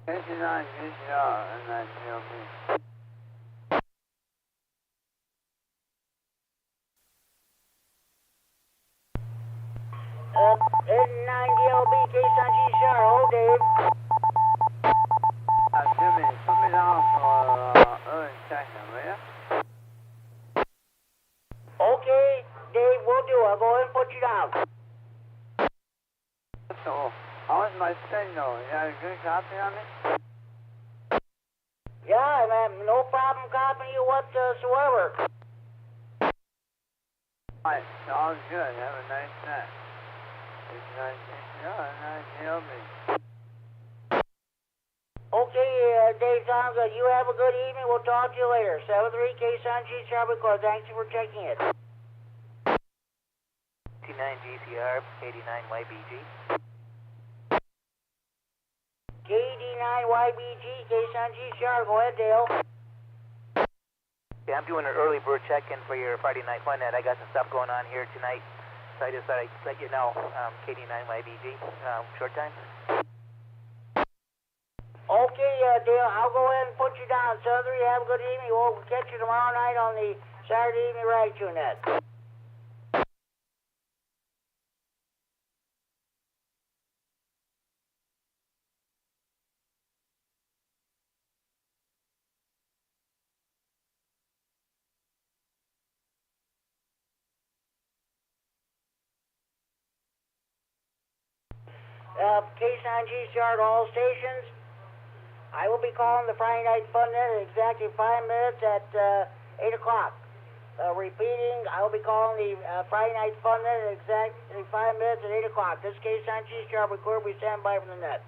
KD9MED and that GLB. K9DLB, K9G, hold Dave. Jimmy, put me down for early check-in, will ya? Okay, Dave, we'll do. I'll go ahead and put you down. So, how's my signal? You got a good copy on me? Yeah, man, no problem copying you whatsoever. Alright, sounds good. Have a nice night. KD9MED and that GLB. Okay, Dave, sounds good. You have a good evening. We'll talk to you later. 73 K9G, record. Thanks for checking it. T9GCR, KD9YBG. KD9YBG, K9G, go ahead, Dale. Yeah, I'm doing an early bird check-in for your Friday night fun net. I got some stuff going on here tonight, so I just thought I'd let you know. KD9YBG, short time. Okay, Dale, I'll go ahead and put you down. Southern, have a good evening. We'll catch you tomorrow night on the Saturday evening ride tune net. K9G to all stations. I will be calling the Friday night fun net at exactly 5 minutes at 8 o'clock. Repeating, I will be calling the Friday night fun net at exactly 5 minutes at 8 o'clock. This K9G record. We stand by from the net.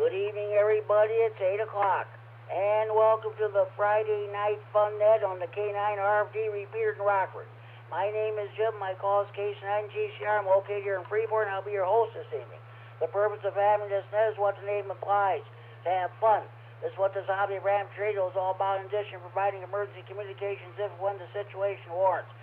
Good evening, everybody. It's 8 o'clock. And welcome to the Friday Night Fun Net on the K9RFD Repeater in Rockford. My name is Jim. My call is K9GCR. I'm located here in Freeport, and I'll be your host this evening. The purpose of having this net is what the name implies, to have fun. This is what this hobby of amateur radio is all about, in addition to providing emergency communications if and when the situation warrants.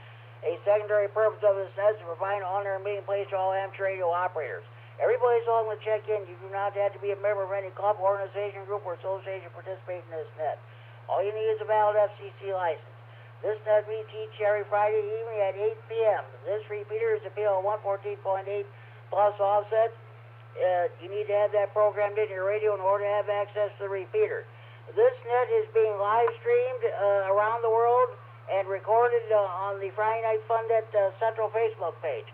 A secondary purpose of this net is to provide an on-air meeting place to all amateur radio operators. Everybody's welcome to check in. You do not have to be a member of any club, organization, group, or association to participate in this net. All you need is a valid FCC license. This net meets each every Friday evening at 8 p.m. This repeater is a PL 114.8 plus offset. You need to have that programmed in your radio in order to have access to the repeater. This net is being live streamed around the world and recorded on the Friday Night Fun Net Central Facebook page.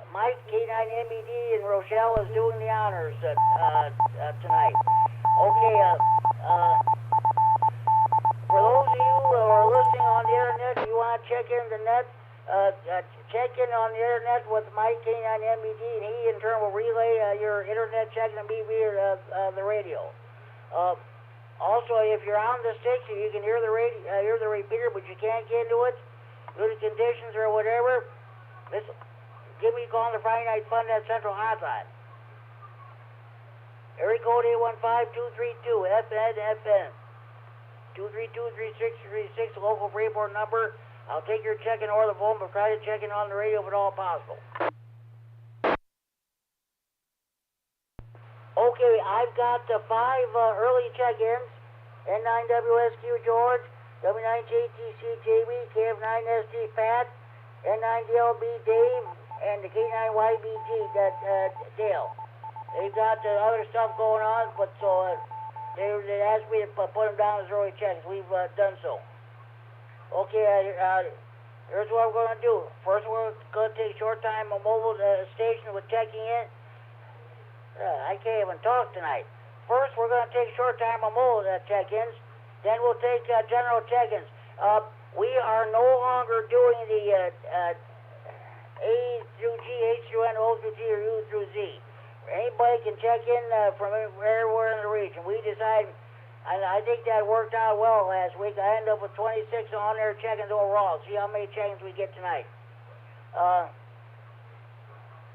Mike, K9MED, and Rochelle is doing the honors tonight. Okay, for those of you who are listening on the internet, you want to check in the net, check in on the internet with Mike, K9MED, and he in turn will relay your internet check and be via the radio. Also, if you're on the station, you can hear the repeater, but you can't get into it due to conditions or whatever. Give me a call on the Friday Night Fun Net Central Hotline. Area code 815-232 FN. 232-3636, local Freeport number. I'll take your check-in over the phone, but try to check in on the radio if at all possible. Okay, I've got 5 early check-ins. N9WSQ George, W9JTC Jamie, KF9SD Pat, N9DLB Dave, and the K9YBG Dale. They've got other stuff going on, but so they asked me to put them down as early checks. We've done so. Okay, here's what we're going to do. First, we're going to take short time on mobile station with checking in. I can't even talk tonight. First, we're going to take short time on mobile check-ins. Then we'll take general check-ins. We are no longer doing the A through G, H through N, O through G, or U through Z. Anybody can check in from everywhere in the region. We decided, and I think that worked out well last week. I ended up with 26 on-air check-ins overall. See how many check-ins we get tonight.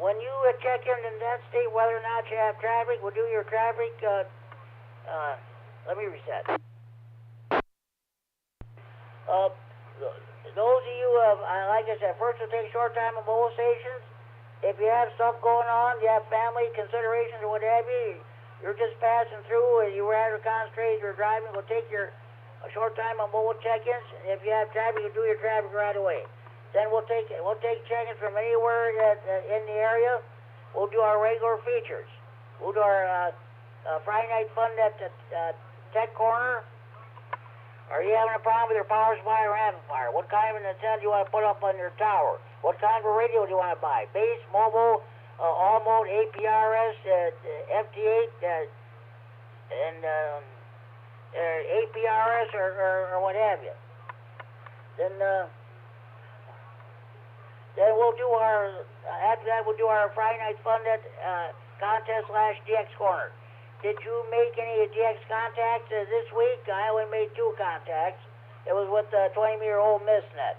When you check in that state, whether or not you have traffic, we'll do your traffic. Let me reset. Those of you, like I said, first we'll take short time on mobile stations. If you have stuff going on, you have family considerations or what have you, you're just passing through, or you rather concentrate, you're driving, we'll take your short time on mobile check-ins. If you have traffic, you'll do your traffic right away. Then we'll take check-ins from anywhere in the area. We'll do our regular features. We'll do our Friday Night Fun Net Tech Corner. Are you having a problem with your power supply or amplifier? What kind of an antenna do you want to put up on your tower? What kind of a radio do you want to buy? Base, mobile, all mode, APRS, FT8, and APRS or what have you. Then we'll do after that we'll do our Friday Night Fun Net contest / DX Corner. Did you make any DX contacts this week? I only made 2 contacts. It was with the 20-meter Ole Miss net.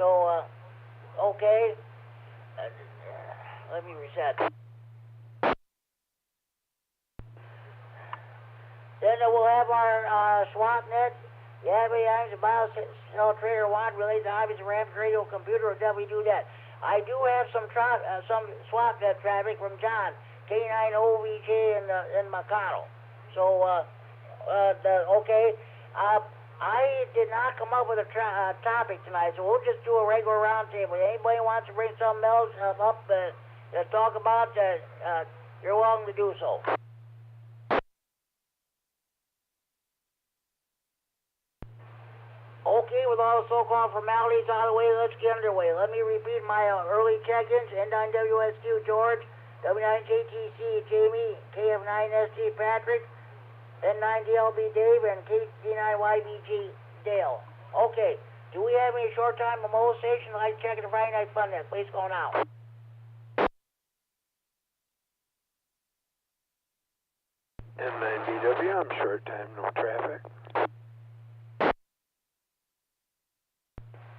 So, okay. Let me reset. Then we'll have our SWAT net. You have any items about cell trader want related to hobbies, ramp, radio, computer, or W9AXD. I do have some SWAT net traffic from John, K9OVJ in McConnell. So, okay. I did not come up with a topic tonight, so we'll just do a regular roundtable. Anybody wants to bring something else up to talk about, you're welcome to do so. Okay, with all the so-called formalities out of the way, let's get underway. Let me repeat my early check-ins. N9WSQ George, W9JTC Jamie, KF9SD Patrick, N9DLB Dave, and KD9YBG Dale. Okay, do we have any short time on mobile station? I'd like to check the Friday Night Fun Net. Please go now. DW, I'm short time, no traffic.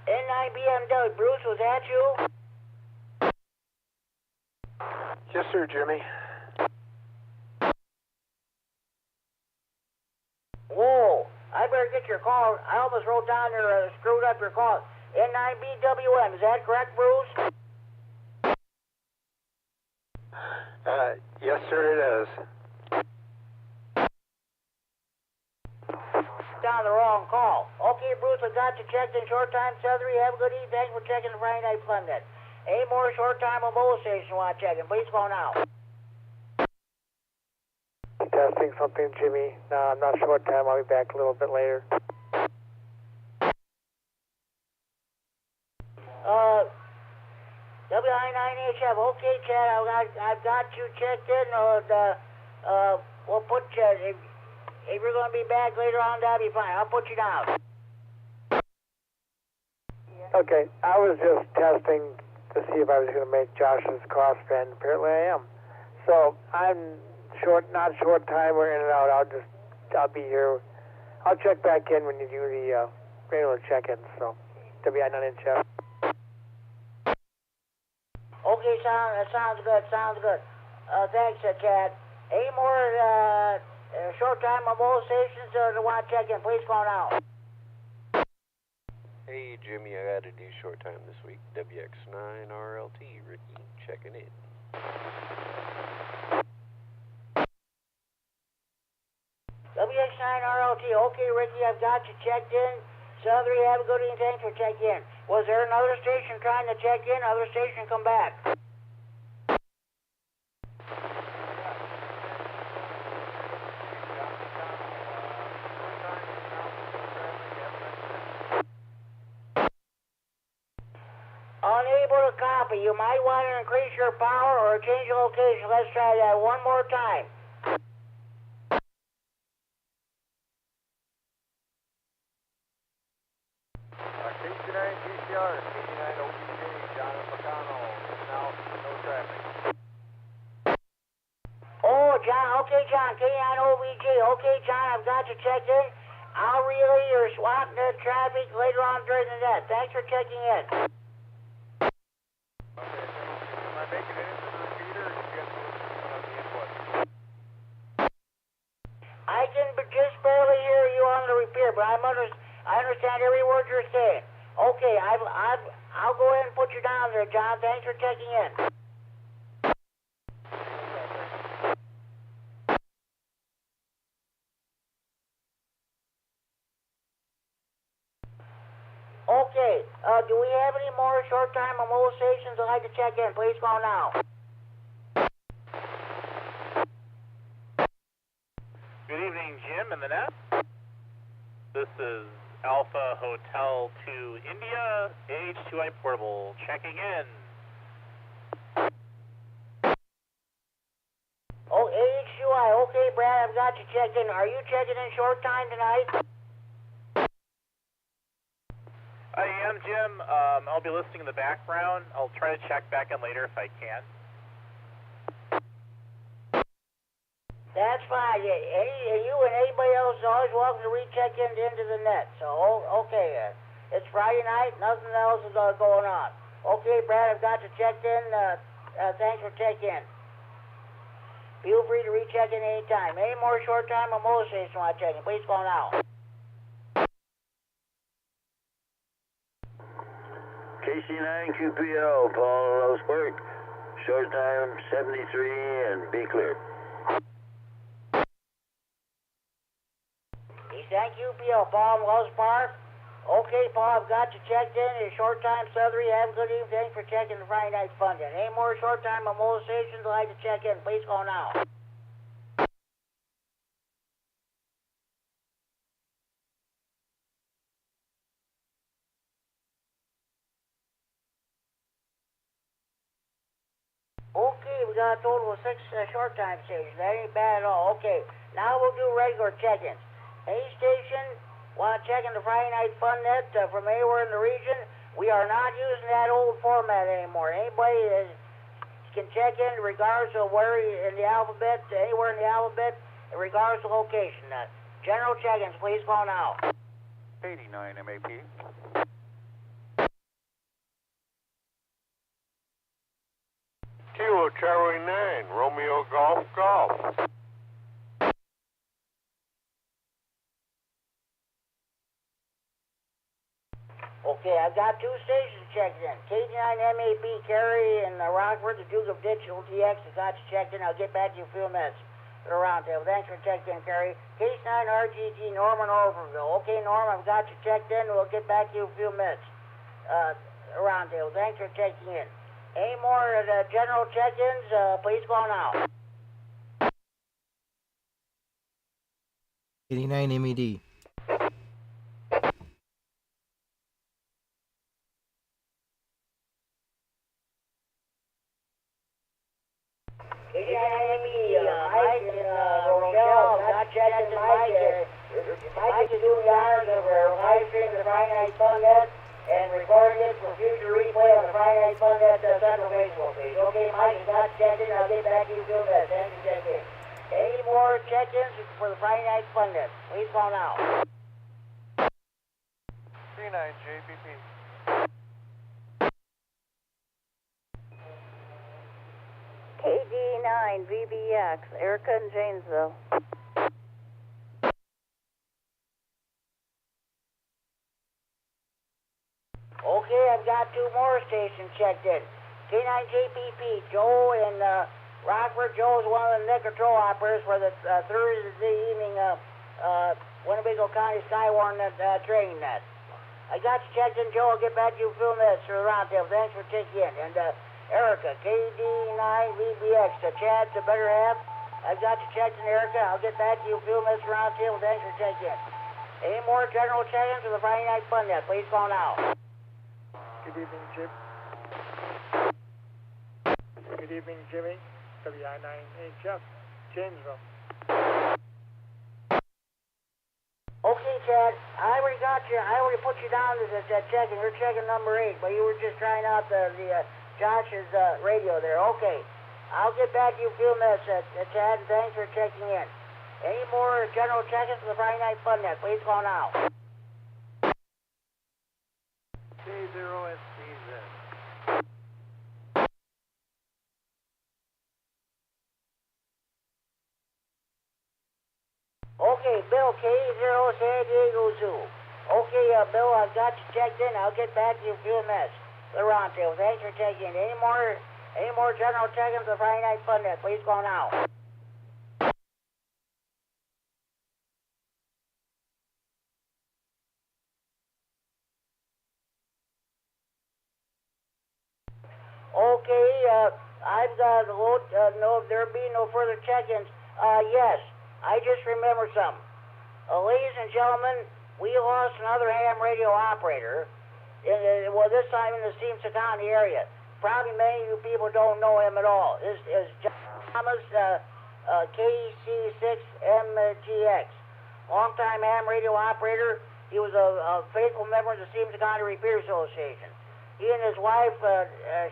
K9BMW, Bruce, was that you? Yes, sir, Jimmy. Whoa, I better get your call. I almost wrote down there, screwed up your call. N9BWM, is that correct, Bruce? Yes, sir, it is. Down the wrong call. Okay, Bruce, I got you checked in short time, Southern. Have a good evening. Thanks for checking the Friday Night Fun Net. Any more short time on mobile station you want checking? Please call now. Testing something, Jimmy. No, I'm not short time. I'll be back a little bit later. W9AXD. Okay, Chad, I've got you checked in. We'll put you. If you're going to be back later on, that'll be fine. I'll put you down. Okay, I was just testing to see if I was going to make Josh's crossband. Apparently I am. So I'm not short time or in and out. I'll be here. I'll check back in when you do the regular check-ins. So W9AXD. Okay, sounds good. Thanks, Chad. Any more short time on mobile stations that want to check in? Please call now. Hey Jimmy, I got a new short time this week. W9RFD Ricky checking in. W9RFD. Okay, Ricky, I've got you checked in. Southern, have a good evening. Thanks for checking in. Was there another station trying to check in? Other station come back. Unable to copy. You might want to increase your power or change your location. Let's try that one more time. KD9 GCR, KD9 OBJ, John McConnell, now no traffic. Oh, John. Okay, John. K9OBG. Okay, John, I've got you checked in. I'll relay your SWAT net traffic later on during the net. Thanks for checking in. Okay, am I making it into the repeater or did you guys on the input? I can just barely hear you on the repair, but I understand every word you're saying. Okay, I'll go ahead and put you down there, John. Thanks for checking in. Okay, do we have any more short time on mobile stations that'd like to check in? Please call now. Good evening, Jim in the net. This is Alpha Hotel to India, AH2I Portable, checking in. Oh, AH2I. Okay, Brad, I've got you checked in. Are you checking in short time tonight? I am, Jim. I'll be listening in the background. I'll try to check back in later if I can. That's fine. You and anybody else is always welcome to recheck into the net. So, okay, it's Friday night. Nothing else is going on. Okay, Brad, I've got you checked in. Thanks for checking in. Feel free to recheck in anytime. Any more short time on mobile station want to check in? Please call now. KC9QPL, Paul Roseburg, short time 73 and be clear. Thank you, PL. Paul Wells Park. Okay, Paul, I've got you checked in. It's short time, Southern. Have a good evening. Thanks for checking the Friday Night Fun Net. Any more short time on mobile stations I'd like to check in? Please call now. Okay, we got a total of 6 short time stations. That ain't bad at all. Okay, now we'll do regular check-ins. Any station want to check in the Friday Night Fun Net from anywhere in the region? We are not using that old format anymore. Anybody can check in regardless of where in the alphabet, anywhere in the alphabet. in regards to location. General check-ins, please call now. KD9MED. Kilo Charlie 9, Romeo Golf Golf. Okay, I've got two stations checked in. KD9MED, Kerry, and Rockford, the Duke of Digital TX has got you checked in. I'll get back to you in a few minutes for the roundtable. Thanks for checking in, Kerry. K9RGG, Norman Orville. Okay, Norm, I've got you checked in. We'll get back to you in a few minutes. Roundtable. Thanks for checking in. Any more general check-ins, please call now. KD9MED. KD9MED, Mike and Rochelle, got checked in Mike. Mike is doing the honors of our live stream of the Friday Night Fun Net and recording it for future replay on the Friday Night Fun Net Central Facebook page. Okay, Mike has got checked in. I'll get back to you soon. Thanks for checking in. Any more check-ins for the Friday Night Fun Net? Please call now. K9JPP. KD9VBX, Erica in Janesville. Okay, I've got two more stations checked in. K9JPP, Joe in Rockford. Joe is one of the net control operators for the Thursday evening Winnebago County Skywarn training net. I got you checked in, Joe. I'll get back to you in a few minutes for the roundtable. Thanks for checking in. And Erica, KD9VBX, Chad, the better half. I've got you checked in, Erica. I'll get back to you in a few minutes for the roundtable. Thanks for checking in. Any more general check-ins for the Friday Night Fun Net? Please call now. Good evening, Jim. Good evening, Jimmy. W9AXD, Janesville. Okay, Chad, I already got you. I already put you down as that check-in. You're checking number 8, but you were just trying out the Josh's radio there. Okay, I'll get back to you in a few minutes, Chad, and thanks for checking in. Any more general check-ins for the Friday Night Fun Net? Please call now. K9RFD. Okay, Bill, K0 San Diego Zoo. Okay, Bill, I've got you checked in. I'll get back to you in a few minutes. The roundtable. Thanks for checking in. Any more general check-ins for Friday Night Fun Net? Please call now. Okay, I've got there'll be no further check-ins. Yes, I just remembered something. Ladies and gentlemen, we lost another ham radio operator. This time in the Stevenson County area. Probably many of you people don't know him at all. This is John Thomas, KC6MGX. Longtime ham radio operator. He was a faithful member of the Stevenson County Repeater Association. He and his wife,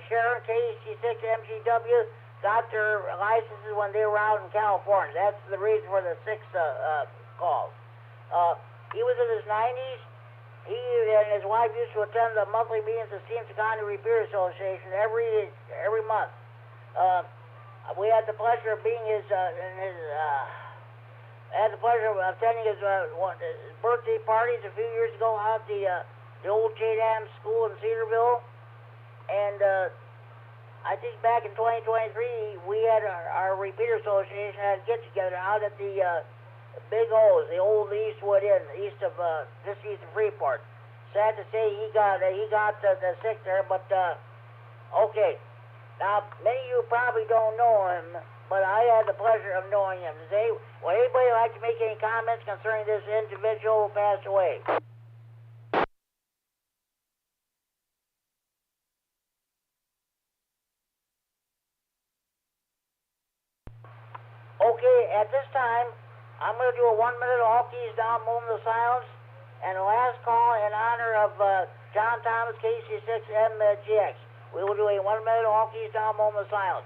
Sharon, KC6MGW, got their licenses when they were out in California. That's the reason for the 6 calls. He was in his 90s. He and his wife used to attend the monthly meetings of the Stevenson County Repeater Association every month. We had the pleasure of being had the pleasure of attending his birthday parties a few years ago out at the old J-Dam school in Cedarville. And I think back in 2023, we had our Repeater Association had a get-together out at the Big O's, the old Eastwood Inn, east of Freeport. Sad to say he got the sick there, but okay. Now many of you probably don't know him, but I had the pleasure of knowing him. Would anybody like to make any comments concerning this individual who passed away? Okay, at this time, I'm going to do a 1-minute all keys down moment of silence, and the last call in honor of John Thomas, KC6MGX. We will do a 1-minute all keys down moment of silence.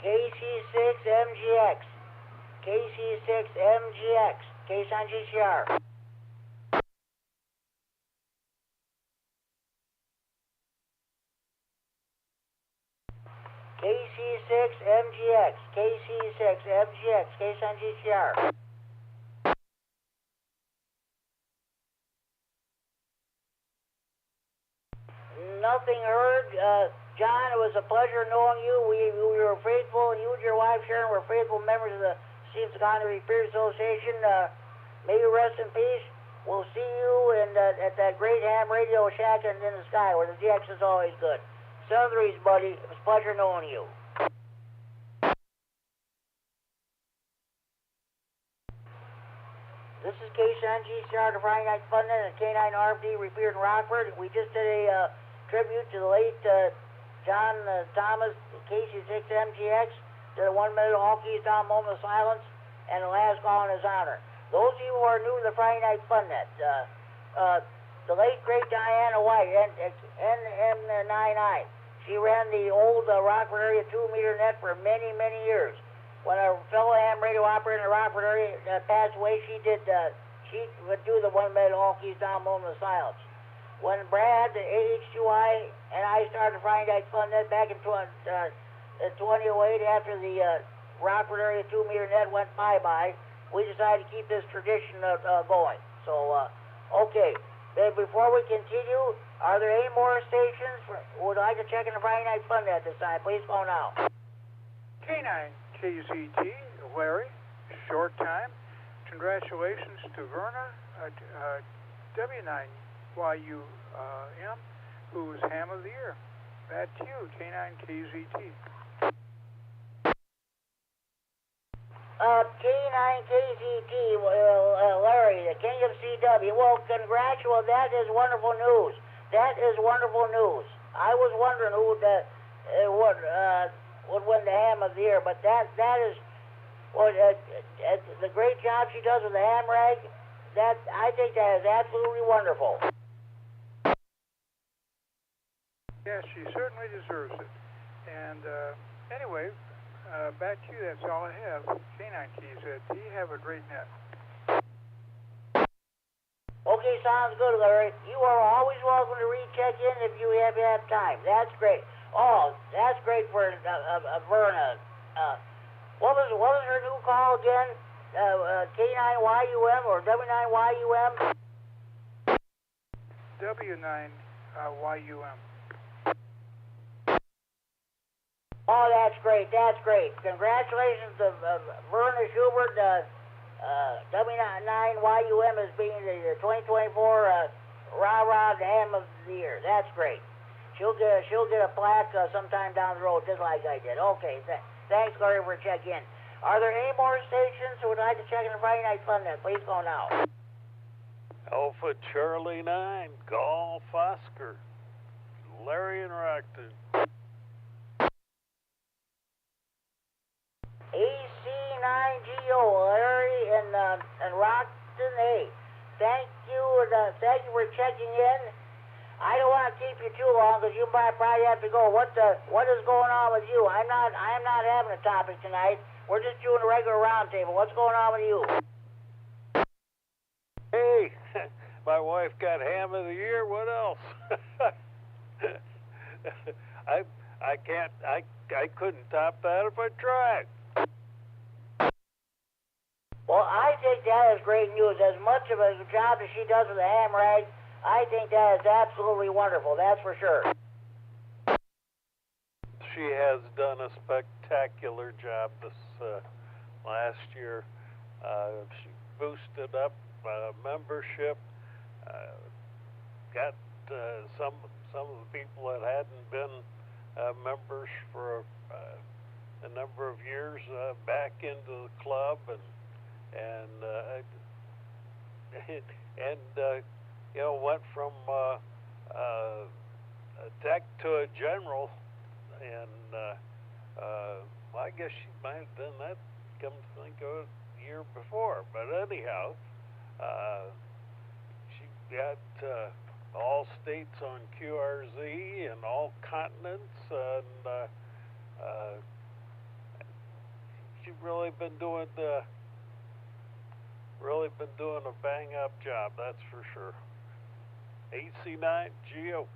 KC6MGX. KC6MGX. Case on GCR. KC6MGX. KC6MGX. Case on GCR. Nothing heard. John, it was a pleasure knowing you. We were faithful, and you and your wife, Sharon, were faithful members of the K9RFD Repeater Association. May you rest in peace. We'll see you at that great ham radio shack in the sky where the DX is always good. Southries, buddy. It was a pleasure knowing you. This is K9 GCR, the Friday Night Fun Net, and K9RFD Repeater in Rockford. We just did a tribute to the late John Thomas, KC6MGX, did a 1 minute all keys down moment of silence, and the last call in his honor. Those of you who are new to the Friday Night Fun Net, the late great Diana White, NM99, she ran the old Rockford area 2-meter net for many, many years. When a fellow ham radio operator in the Rockford area passed away, she would do the 1 minute all keys down moment of silence. When Brad, the AH2I, and I started Friday Night Fun Net back in 2008 after the Rockford area 2-meter net went bye-bye, we decided to keep this tradition going. So, okay. Before we continue, are there any more stations who would like to check in the Friday Night Fun Net this time? Please go now. K9 KZT, Larry, short time. Congratulations to Verna, W9YUM, who's Ham of the Year. Back to you, K9 KZT. K9KZT, Larry, the king of CW. Well, congratulations. That is wonderful news. That is wonderful news. I was wondering who would win the Ham of the Year, but that is the great job she does with the ham rag. I think that is absolutely wonderful. Yes, she certainly deserves it. And anyway, back to you. That's all I have. K9 KZT, have a great net. Okay, sounds good, Larry. You are always welcome to recheck in if you have time. That's great. Oh, that's great for Verna. What was her new call again? K9YUM or W9YUM? W9YUM. Oh, that's great. That's great. Congratulations to Verna Schubert. W9YUM as being the 2024 Rah-Rah Ham of the Year. That's great. She'll get a plaque sometime down the road, just like I did. Okay, thanks, Larry, for checking in. Are there any more stations who would like to check in the Friday Night Fun Net? Please go now. Alpha Charlie 9, Golf Oscar, Larry in Rockton. AC9GO, Larry and Rockton. Hey, thank you for checking in. I don't want to keep you too long because you might probably have to go. What is going on with you? I'm not having a topic tonight. We're just doing a regular roundtable. What's going on with you? Hey, my wife got Ham of the Year. What else? I couldn't top that if I tried. Well, I think that is great news. As much of a job as she does with the ham rag, I think that is absolutely wonderful. That's for sure. She has done a spectacular job this last year. She boosted up membership, got some of the people that hadn't been members for a number of years back into the club, and went from a tech to a general, and I guess she might have done that, come to think of it, the year before. But anyhow, she got all states on QRZ and all continents, you've really been doing a bang-up job, that's for sure. HC9 Geo.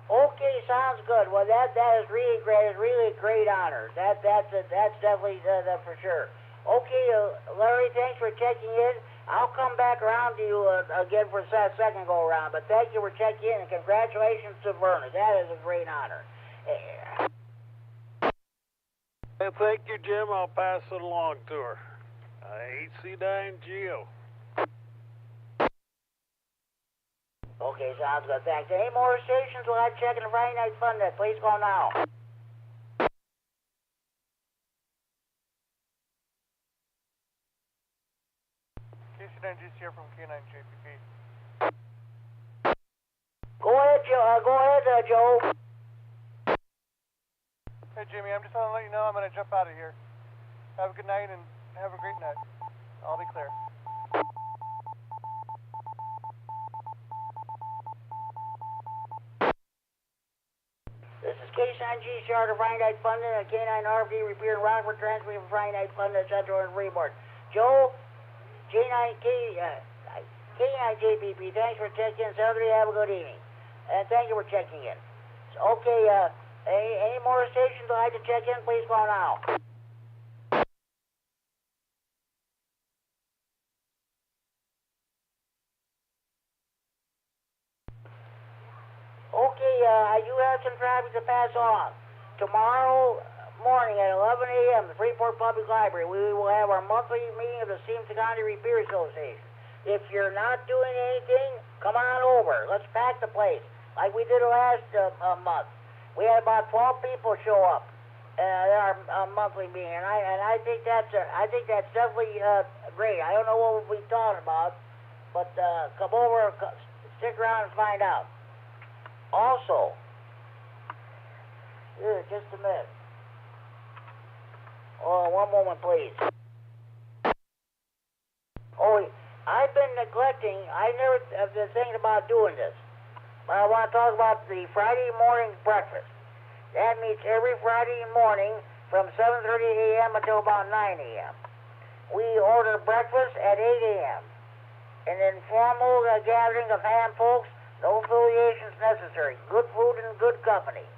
Okay, sounds good. Well, that is really great. It's really a great honor. That's definitely for sure. Okay, Larry, thanks for checking in. I'll come back around to you again for a second go around. But thank you for checking in, and congratulations to Vernon. That is a great honor. Hey, thank you, Jim. I'll pass it along to her. HC9 Geo. Okay, sounds good. Thanks. Any more stations while I'm checking the Friday Night Fun Net? Please call now. KC9GC here from K9JPP. Go ahead, Joe. Hey, Jimmy, I'm just want to let you know I'm going to jump out of here. Have a good night and have a great night. I'll be clear. This is K9G Charter Friday Night Fun Net, K9RFD Repeater, Rockford, transmitting from Friday Night Fun Net, Central and Freeport. Joe, K9JPP, thanks for checking in. Saturday, have a good evening. And thank you for checking in. Okay, any more stations I'd like to check in, please call now. Okay, I do have some traffic to pass on. Tomorrow morning at 11 a.m., the Freeport Public Library, we will have our monthly meeting of the K9RFD Repeater Association. If you're not doing anything, come on over. Let's pack the place like we did last month. We had about 12 people show up at our monthly meeting, and I think that's definitely great. I don't know what we'll be talking about, but come over, stick around and find out. Also, here, just a minute. Oh, one moment, please. Oh, I've been neglecting. I never have been thinking about doing this. But I want to talk about the Friday morning breakfast. That meets every Friday morning from 7:30 a.m. until about 9 a.m. We order breakfast at 8 a.m. An informal gathering of ham folks, no affiliations necessary. Good food and good company.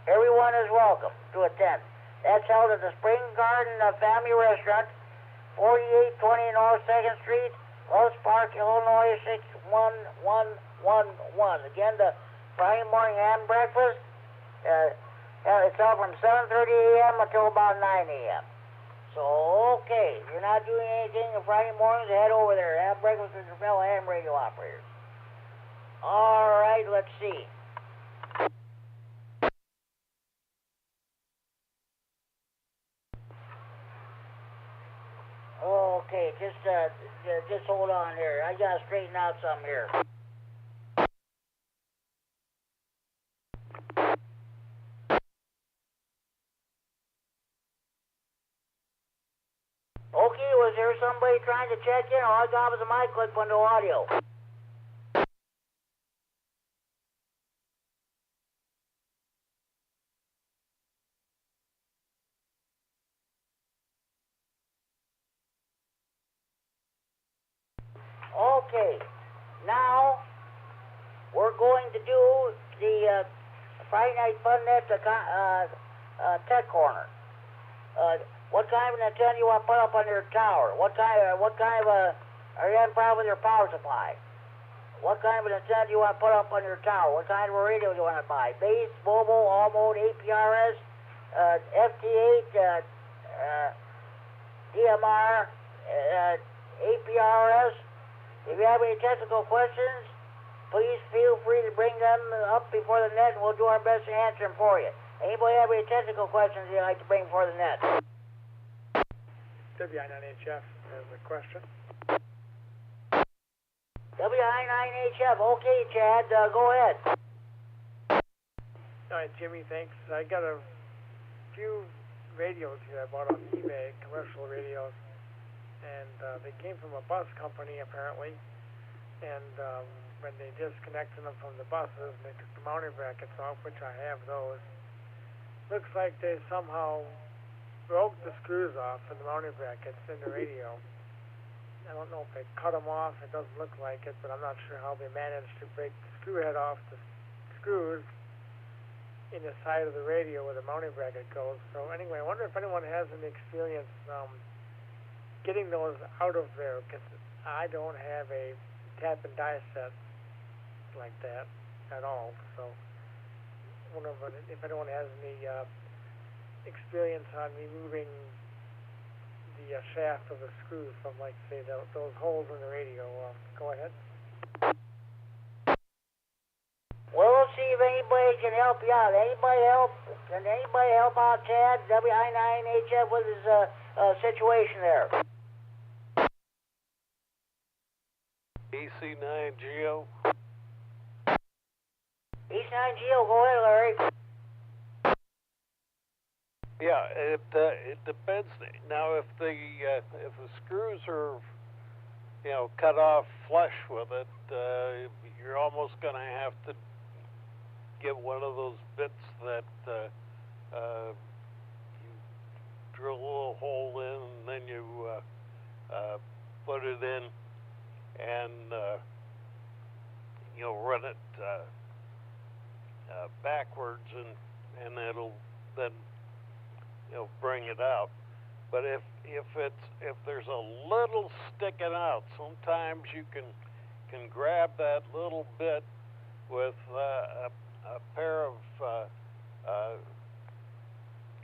Everyone is welcome to attend. That's held at the Spring Garden Family Restaurant, 4820 North 2nd Street, Lowe's Park, Illinois, 61111. Again, the Friday morning ham breakfast, it's held from 7:30 a.m. until about 9 a.m. So, okay, if you're not doing anything on Friday mornings, head over there. Have breakfast with your fellow ham radio operators. All right, let's see. Okay, just hold on here. I gotta straighten out something here. Okay, was there somebody trying to check in? All I got was a mic clip on the audio. Okay, now we're going to do the Friday Night Fun Net Tech Corner. What kind of an antenna you want to put up on your tower? What kind of are you having a problem with your power supply? What kind of an antenna do you want to put up on your tower? What kind of a radio do you want to buy? Base, mobile, all mode, APRS, FT8, DMR, APRS. If you have any technical questions, please feel free to bring them up before the net, and we'll do our best to answer them for you. Anybody have any technical questions you'd like to bring before the net? W9HF has a question. W9HF, okay, Chad, go ahead. All right, Jimmy, thanks. I got a few radios here I bought on eBay, commercial radios. And they came from a bus company, apparently. And when they disconnected them from the buses, they took the mounting brackets off, which I have those. looks like they somehow broke the screws off of the mounting brackets in the radio. I don't know if they cut them off. It doesn't look like it, but I'm not sure how they managed to break the screw head off the screws in the side of the radio where the mounting bracket goes. So anyway, I wonder if anyone has any experience getting those out of there, because I don't have a tap and die set like that at all. So I wonder if anyone has any experience on removing the shaft of the screws from, like, say, those holes in the radio. Go ahead. Well, we'll see if anybody can help you out. Can anybody help out Chad, W9AXD with his situation there? EC9GO. EC9GO, go ahead, Larry. Yeah, it depends. Now, if the screws are, cut off flush with it, you're almost going to have to get one of those bits that you drill a little hole in, and then you put it in, and run it backwards, and it'll then bring it out. But if there's a little sticking out, sometimes you can grab that little bit with a pair of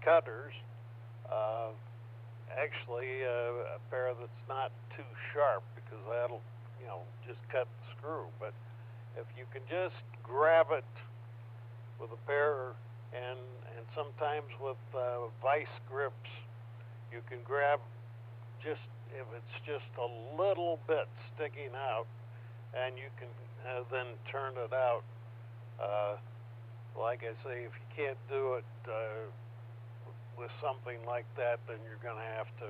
cutters. Actually, a pair that's not too sharp, because that'll just cut the screw. But if you can just grab it with a pair, and sometimes with vice grips, you can grab just, if it's just a little bit sticking out, and you can then turn it out. Like I say, if you can't do it with something like that, then you're going to have to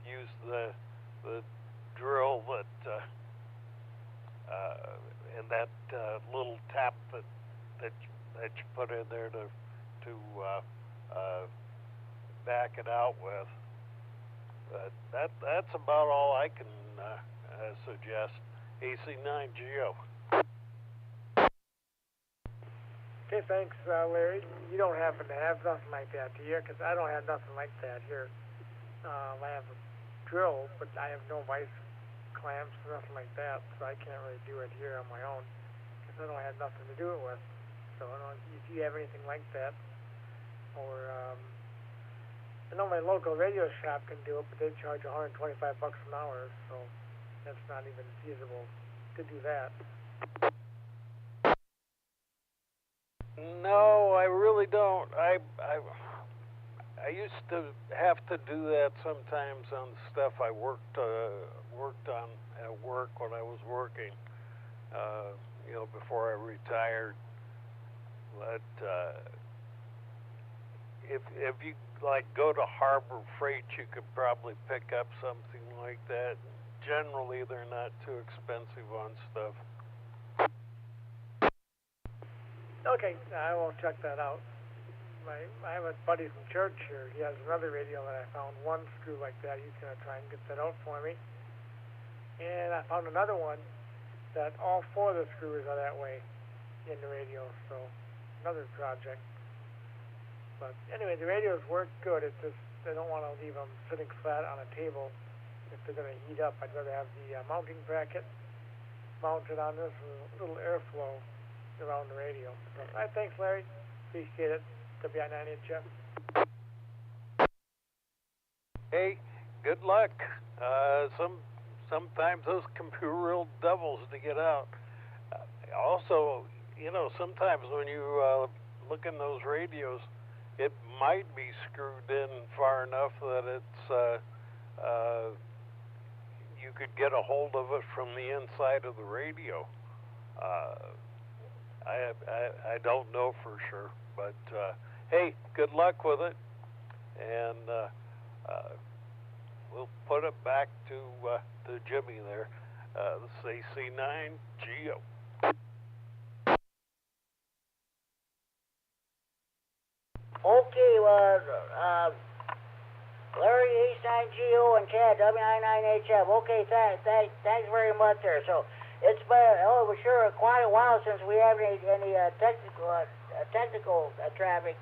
use the drill that and that little tap that you put in there to back it out with. But that's about all I can suggest. AC9GO. Okay, thanks, Larry. You don't happen to have nothing like that, do you? Because I don't have nothing like that here. I have a drill, but I have no vice clamps, nothing like that, so I can't really do it here on my own, because I don't have nothing to do it with. So I don't know if you have anything like that, or I know my local radio shop can do it, but they charge $125 an hour, so that's not even feasible to do that. No, I really don't. I used to have to do that sometimes on stuff I worked on at work when I was working, before I retired. But if you go to Harbor Freight, you could probably pick up something like that. Generally, they're not too expensive on stuff. Okay, I will check that out. I have a buddy from church here. He has another radio that I found, one screw like that. He's going to try and get that out for me. And I found another one that all four of the screws are that way in the radio, so another project. But anyway, the radios work good. It's just they don't want to leave them sitting flat on a table if they're going to heat up. I'd rather have the mounting bracket mounted on this with a little airflow around the radio. So, all right, thanks, Larry. Appreciate it. W9AXD. Hey, good luck. Sometimes those can be real devils to get out. Also, sometimes when you look in those radios, it might be screwed in far enough that it's you could get a hold of it from the inside of the radio. I don't know for sure, but hey, good luck with it, and we'll put it back to Jimmy there. This is AC9GO. Okay, Larry H9GO and Chad W9AXD. Okay, thanks very much there. So it's been sure quite a while since we have any technical traffic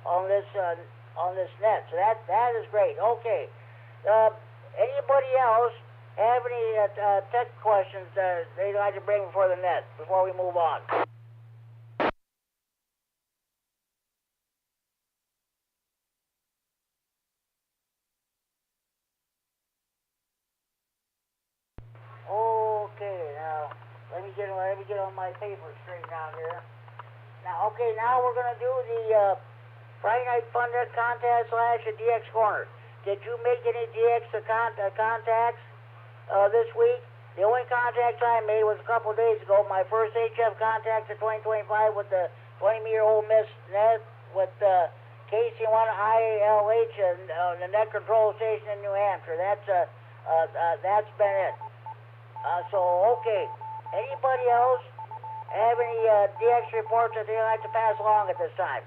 on this net. So that is great. Okay, anybody else have any tech questions they'd like to bring before the net before we move on? Okay, now let me get on my paper straight down here. Now, okay, now we're gonna do the Friday Night Fun Net contest / DX Corner. Did you make any DX contacts this week? The only contacts I made was a couple of days ago. My first HF contact for 2025 with the 20-meter Ole Miss net with KC9RFD and the net control station in New Hampshire. That's been it. Okay. Anybody else have any DX reports that they'd like to pass along at this time?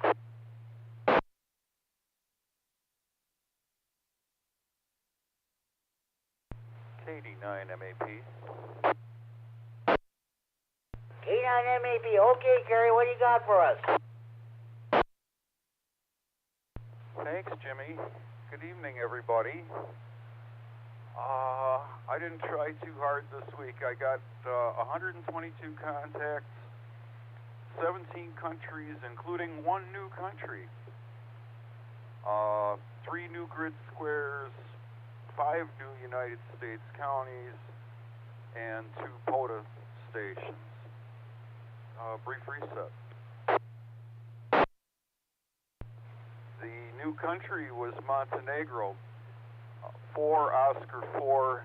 KD9MED. K9MED. Okay, Kerry, what do you got for us? Thanks, Jimmy. Good evening, everybody. I didn't try too hard this week. I got 122 contacts, 17 countries, including one new country, 3 new grid squares, 5 new United States counties, and 2 POTA stations. Brief reset. The new country was Montenegro. 4 Oscar 4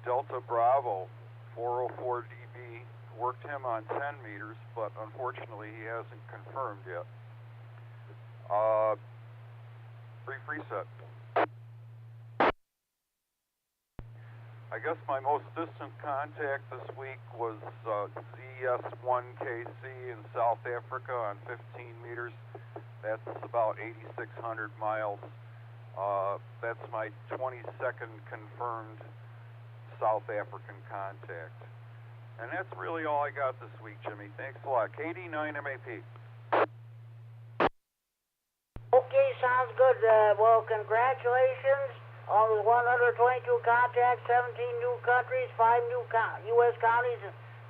Delta Bravo 404 dB. Worked him on 10 meters, but unfortunately he hasn't confirmed yet. Brief reset. I guess my most distant contact this week was ZS1KC in South Africa on 15 meters. That's about 8,600 miles. That's my 22nd confirmed South African contact. And that's really all I got this week, Jimmy. Thanks a lot. KD9MED. Okay, sounds good. Well, congratulations on the 122 contacts, 17 new countries, 5 new U.S. counties,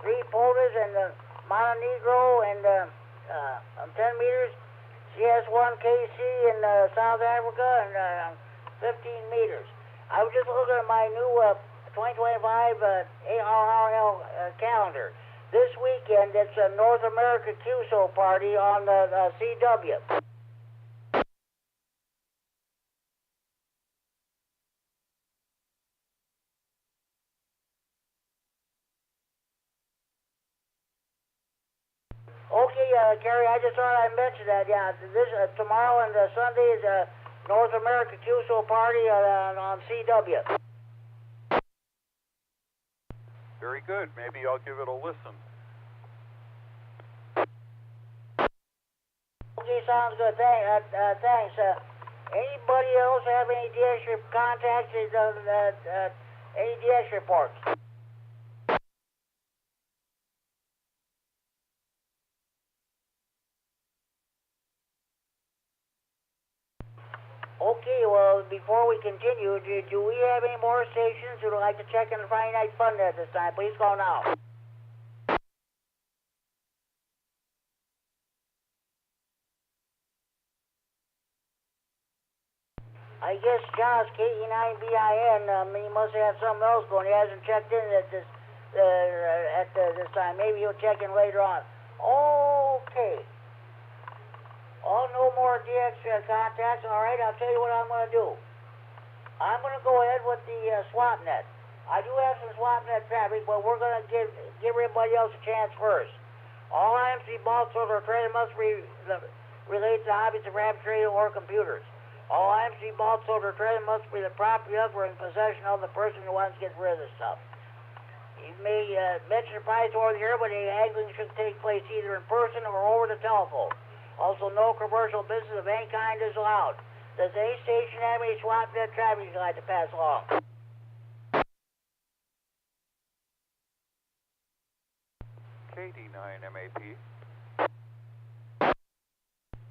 3 POTAs, and Montenegro, and 10 meters. CS1KC in South Africa and 15 meters. I was just looking at my new 2025 ARRL calendar. This weekend it's a North America QSO party on the CW. Okay, Gary, I just thought I'd mention that. Yeah, this tomorrow and Sunday is a North America QSO party on CW. Very good. Maybe I'll give it a listen. Okay, sounds good. Thanks. Anybody else have any DX contacts? Any DX reports? Okay, well, before we continue, do we have any more stations who would like to check in the Friday Night Fun at this time? Please call now. I guess Josh, KD9BIN, he must have something else going. He hasn't checked in at this time. Maybe he'll check in later on. Okay. Oh, no more DX contacts. All right, I'll tell you what I'm going to do. I'm going to go ahead with the swap net. I do have some swap net traffic, but we're going to give everybody else a chance first. All IMC bulk or trading must relate to hobbies of RAM trading or computers. All IMC bulk or trading must be the property of or in possession of the person who wants to get rid of the stuff. You may mention the price over here, but the angling should take place either in person or over the telephone. Also, no commercial business of any kind is allowed. Does any station have any swap net traffic you'd like to pass along? KD9MED.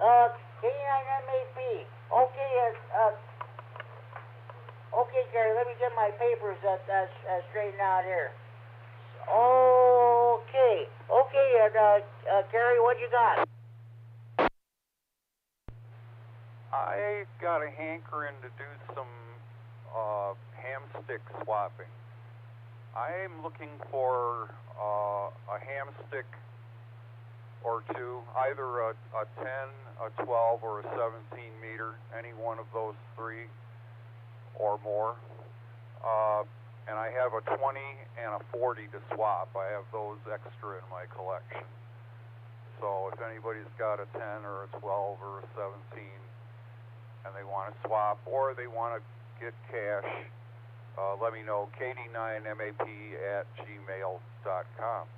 K9MED. Okay, okay, Gary, let me get my papers straightened out here. Okay, Gary, what you got? I got a hankering to do some ham stick swapping. I'm looking for a ham stick or two, either a 10, a 12, or a 17 meter, any one of those three or more. And I have a 20 and a 40 to swap. I have those extra in my collection. So if anybody's got a 10 or a 12 or a 17 and they want to swap or they want to get cash, let me know. KD9MED@gmail.com.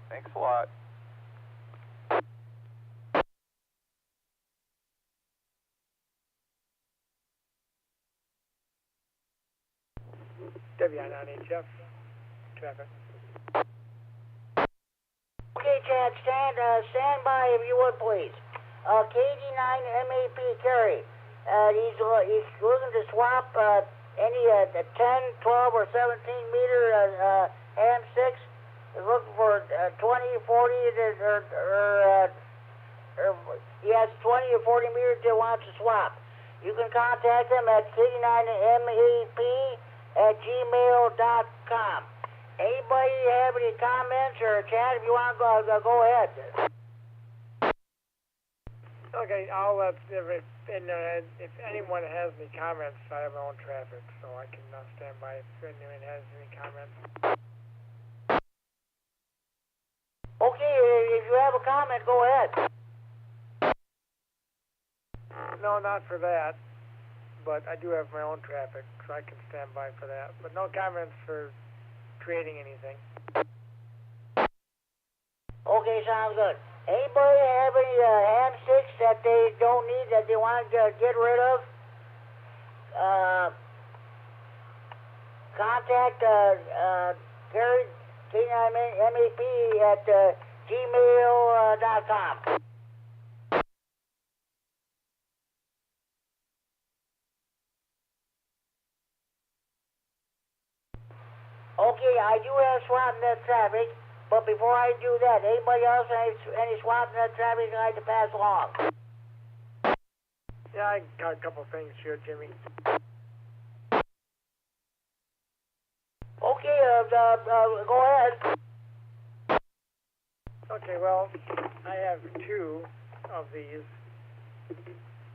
Thanks a lot. W9AXD traffic. Okay, Chad, stand by if you would, please. KD9MED Kerry. He's looking to swap any 10, 12, or 17 meter ham sticks. He's looking for 20, 40, or he has 20 or 40 meters he wants to swap. You can contact him at KD9MED@gmail.com. Anybody have any comments or chat? If you want to go ahead. Okay, I'll if anyone has any comments, I have my own traffic, so I can stand by if anyone has any comments. Okay, if you have a comment, go ahead. No, not for that, but I do have my own traffic, so I can stand by for that. But no comments for trading anything. Okay, sounds good. Anybody have any ham sticks that they don't need, that they want to get rid of? Contact Gary, K9MED at gmail.com. Okay, I do have swap net traffic, but before I do that, anybody else have any swap net traffic I'd like to pass along? Yeah, I got a couple things here, Jimmy. Okay, go ahead. Okay, well, I have two of these.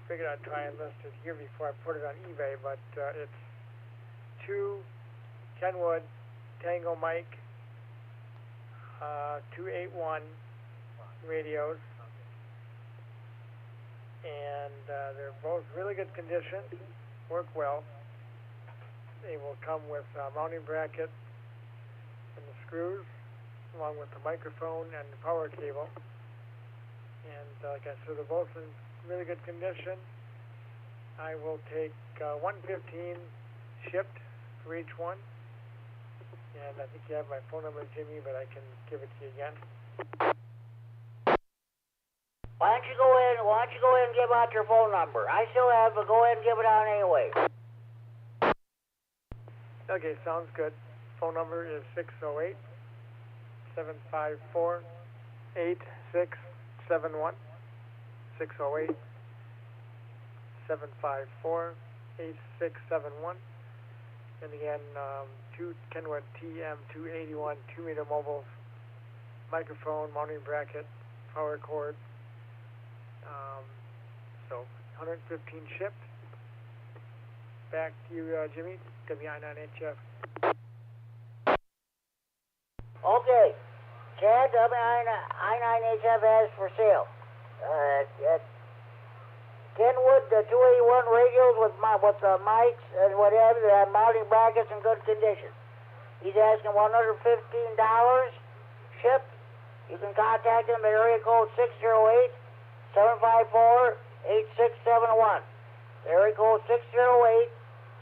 Figured I'd try and list it here before I put it on eBay, but it's two Kenwood Tango Mike 281 radios, and they're both really good condition, work well. They will come with a mounting bracket and the screws, along with the microphone and the power cable. And like I said, they're both in really good condition. I will take 115 shipped for each one. And I think you have my phone number, Jimmy, but I can give it to you again. Why don't you go ahead and give out your phone number? I still have, but go ahead and give it out anyway. Okay, sounds good. Phone number is 608-754-8671. 608-754-8671. And again, two Kenwood TM281 2-meter mobiles, microphone, mounting bracket, power cord. So 115 shipped. Back to you, Jimmy. W9AXD. Okay. Chad, W9AXD has for sale. Kenwood, the 281 radios with mics and whatever, they have mounting brackets in good condition. He's asking $115 shipped. You can contact him at area code 608-754-8671. 754-8671. Area code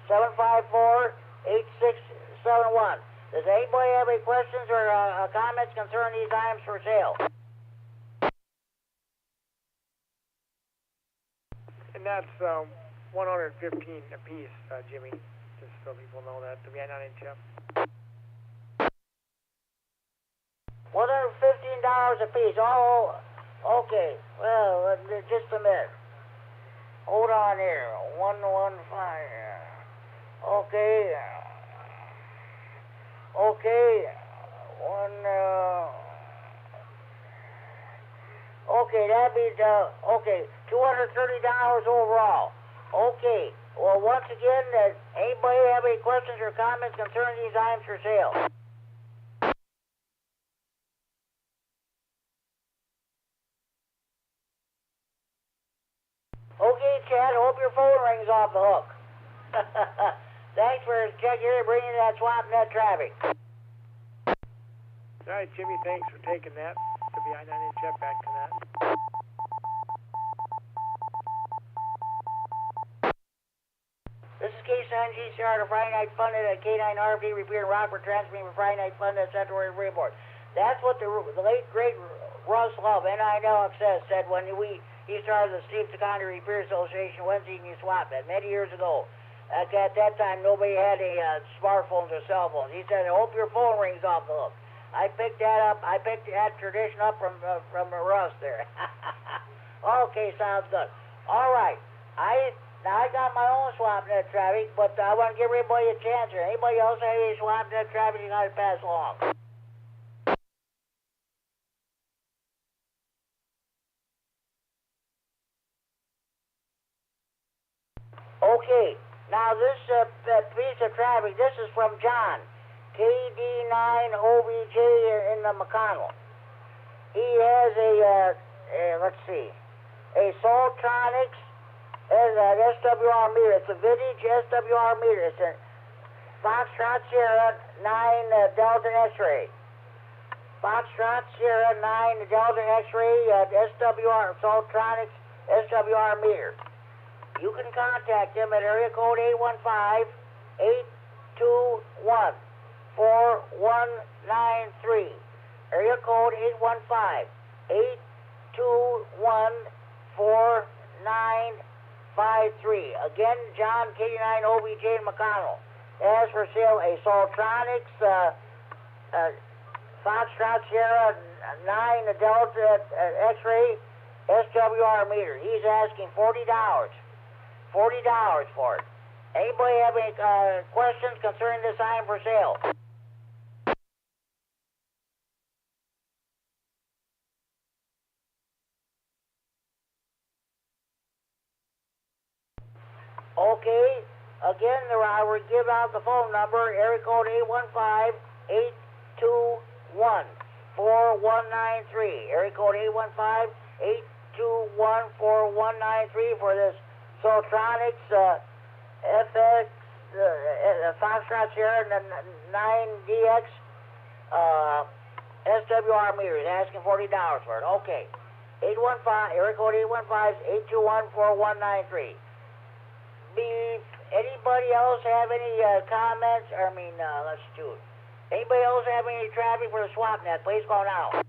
608-754-8671. Does anybody have any questions or comments concerning these items for sale? And that's 115 apiece, Jimmy, just so people know that, to be a 9-inch up. $115 a piece. Oh, okay. Well, just a minute. Hold on here. 115. Okay. Okay. Okay, that means, okay, $230 overall. Okay. Well, once again, anybody have any questions or comments concerning these items for sale? Okay, Chad, hope your phone rings off the hook. Thanks for checking in and bringing that swap net traffic. All right, Jimmy, thanks for taking that. To be a 9-inch up, back to that. This is K9RFD the Friday Night Fun at K9RFD Repeater Rockford, transmitting for Friday Night Fun at Central Area Report. That's what the late, great Russ Love, NILXS, said when he started the Steve Secondary Repair Association Wednesday evening swap net many years ago. At that time, nobody had any smartphones or cell phones. He said, I hope your phone rings off the hook. I picked that tradition up from Russ there. Okay, sounds good. All right. Now I got my own swap net traffic, but I want to give everybody a chance here. Anybody else have any swap net traffic you got to pass along? Okay, now this piece of traffic, this is from John, KD9OBJ in the McConnell. He has let's see, a Soltronics SWR meter. It's a vintage SWR meter. It's a Foxtrot Sierra 9 Delta X-ray. Foxtrot Sierra 9 Delta X-ray SWR Soltronics SWR meter. You can contact them at area code 815-821-4193. Area code 815-821-4953. Again, John K9OBJ in McConnell. As for sale, a Soltronics Foxtrot Sierra 9 Delta X-ray SWR meter. He's asking $40 for it. Anybody have any questions concerning this item for sale? Okay. Again, I will give out the phone number, area code 815-821-4193. Area code 815-821-4193 for this Soltronics FX Foxtrot Sierra 9DX SWR meter. He's asking $40 for it. Okay. 815, area code 815-821-4193. Anybody else have any comments? Let's do it. Anybody else have any traffic for the swap net? Please call now.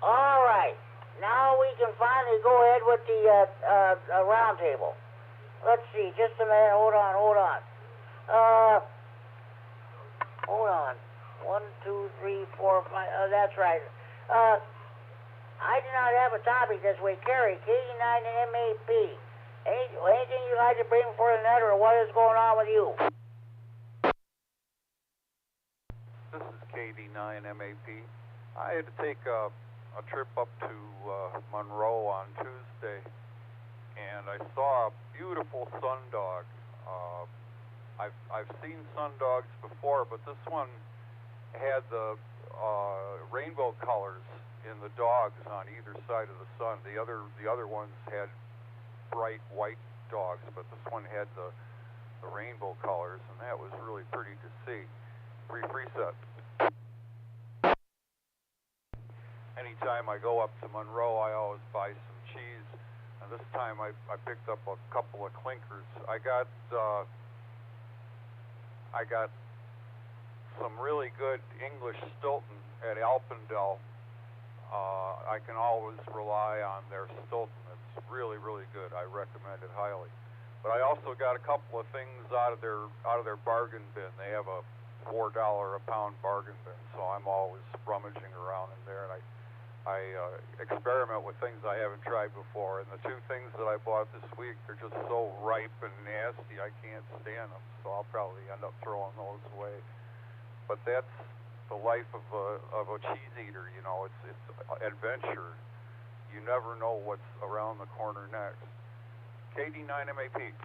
All right. Now we can finally go ahead with the round table. Let's see. Just a minute. Hold on. Hold on. 1, 2, 3, 4, 5. That's right. I do not have a topic this week. Kerry, KD9MED. Anything you'd like to bring before the net, or what is going on with you? This is KD9MED. I had to take a trip up to Monroe on Tuesday, and I saw a beautiful sundog. I've seen sundogs before, but this one had the rainbow colors in the dogs on either side of the sun. The other ones had bright white dogs, but this one had the rainbow colors, and that was really pretty to see. Free set. Anytime I go up to Monroe, I always buy some cheese, and this time I picked up a couple of clinkers. I got some really good English Stilton at Alpendale. I can always rely on their Stilton. It's really, really good. I recommend it highly. But I also got a couple of things out of their bargain bin. They have a $4 a pound bargain bin, so I'm always rummaging around in there, and I experiment with things I haven't tried before. And the two things that I bought this week, they're just so ripe and nasty, I can't stand them. So I'll probably end up throwing those away. But that's the life of a cheese eater. You know, it's adventure. You never know what's around the corner next. KD9MED.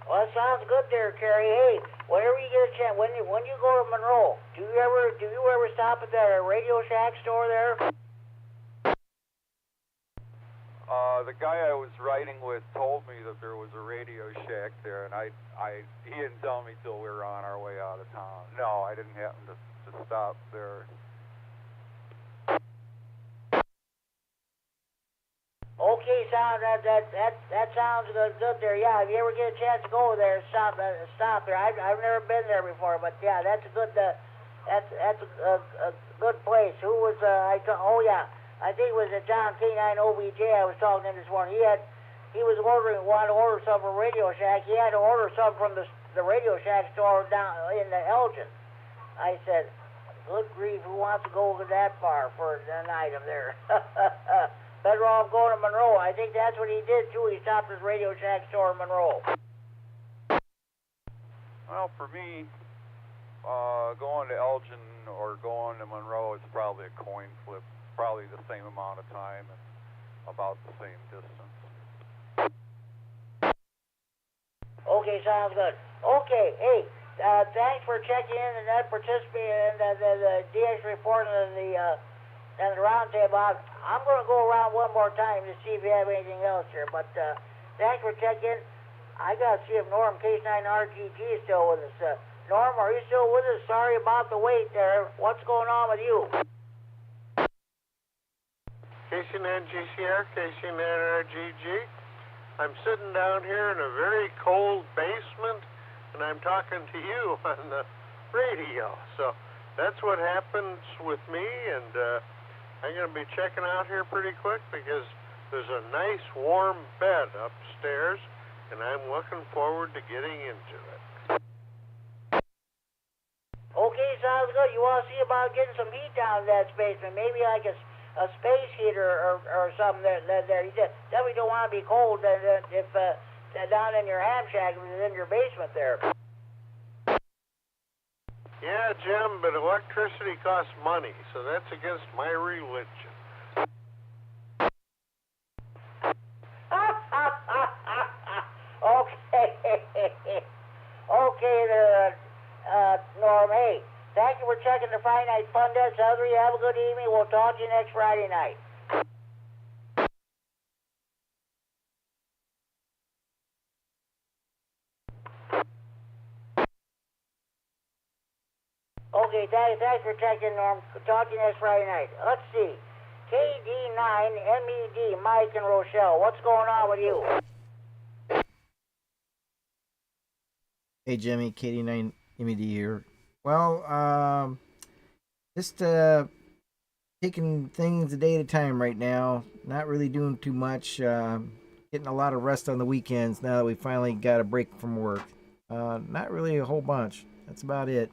Well, that sounds good there, Kerry. Hey, whenever you get a chance, when you go to Monroe, do you ever stop at that Radio Shack store there? The guy I was riding with told me that there was a Radio Shack there, and he didn't tell me till we were on our way out of town. No, I didn't happen to stop there. Okay, that sounds good there. Yeah, if you ever get a chance to go there, stop there. I've never been there before, but yeah, that's a good good place. Who was oh yeah, I think it was John K9OBJ. I was talking to him this morning. He was wanted to order some from Radio Shack. He had to order some from the Radio Shack store down in the Elgin. I said, good grief, who wants to go that far for an item there? Better off going to Monroe. I think that's what he did too. He stopped at Radio Shack store in Monroe. Well, for me, going to Elgin or going to Monroe is probably a coin flip. Probably the same amount of time and about the same distance. Okay, sounds good. Okay, hey, thanks for checking in and that participating in the DX report and the roundtable. I'm going to go around one more time to see if you have anything else here. But thanks for checking. I got to see if Norm K9RGG is still with us. Norm, are you still with us? Sorry about the wait there. What's going on with you? KC9GCR, KC9RGG. I'm sitting down here in a very cold basement, and I'm talking to you on the radio. So that's what happens with me, and I'm going to be checking out here pretty quick because there's a nice warm bed upstairs, and I'm looking forward to getting into it. Okay, sounds good. You want to see about getting some heat down in that basement? Maybe like a space heater or something there. You definitely don't want to be cold if down in your ham shack in your basement there. Yeah, Jim, but electricity costs money, so that's against my religion. Okay there, Norm. Hey, thank you for checking the Friday Night Fun Day. Southern, have a good evening. We'll talk to you next Friday night. Okay, thanks for checking, Norm. Talk to you next Friday night. Let's see. KD9MED, Mike and Rochelle. What's going on with you? Hey, Jimmy, KD9MED here. Well, just taking things a day at a time right now. Not really doing too much. Getting a lot of rest on the weekends now that we finally got a break from work. Not really a whole bunch. That's about it.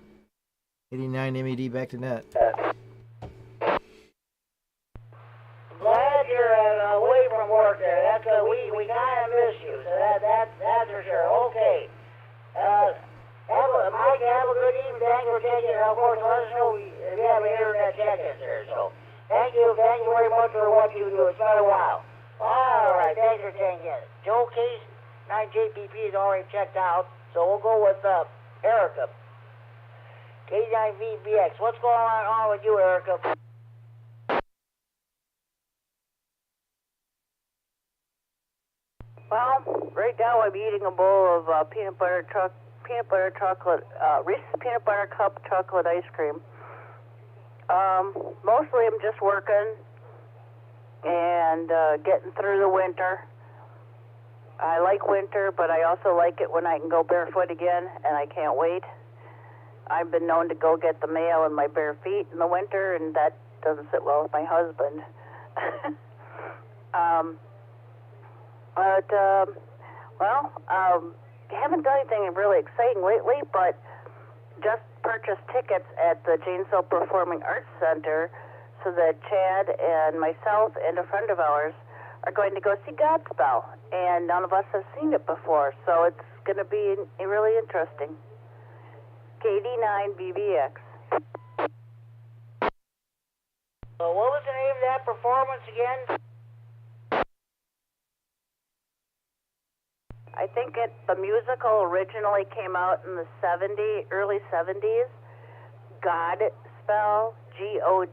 KD9MED back to net. Glad you're away from work there. That's we kind of miss you. So that's for sure. Okay. Mike, have a good evening. Thanks for taking it. Of course, let us know if you have an internet check-in there. So, thank you very much for what you do. It's been a while. All right, thanks for taking it. Joe Case, 9JPP is already checked out, so we'll go with Erica. K9VBX. What's going on with you, Erica? Well, right now I'm eating a bowl of peanut butter chocolate, Reese's peanut butter cup chocolate ice cream. Mostly I'm just working and getting through the winter. I like winter, but I also like it when I can go barefoot again, and I can't wait. I've been known to go get the mail in my bare feet in the winter, and that doesn't sit well with my husband. Haven't done anything really exciting lately, but just purchased tickets at the Janesville Performing Arts Center so that Chad and myself and a friend of ours are going to go see Godspell, and none of us have seen it before, so it's going to be really interesting. KD9BBX. What was the name of that performance again? I think the musical originally came out in the early 70s. Godspell, Godspell.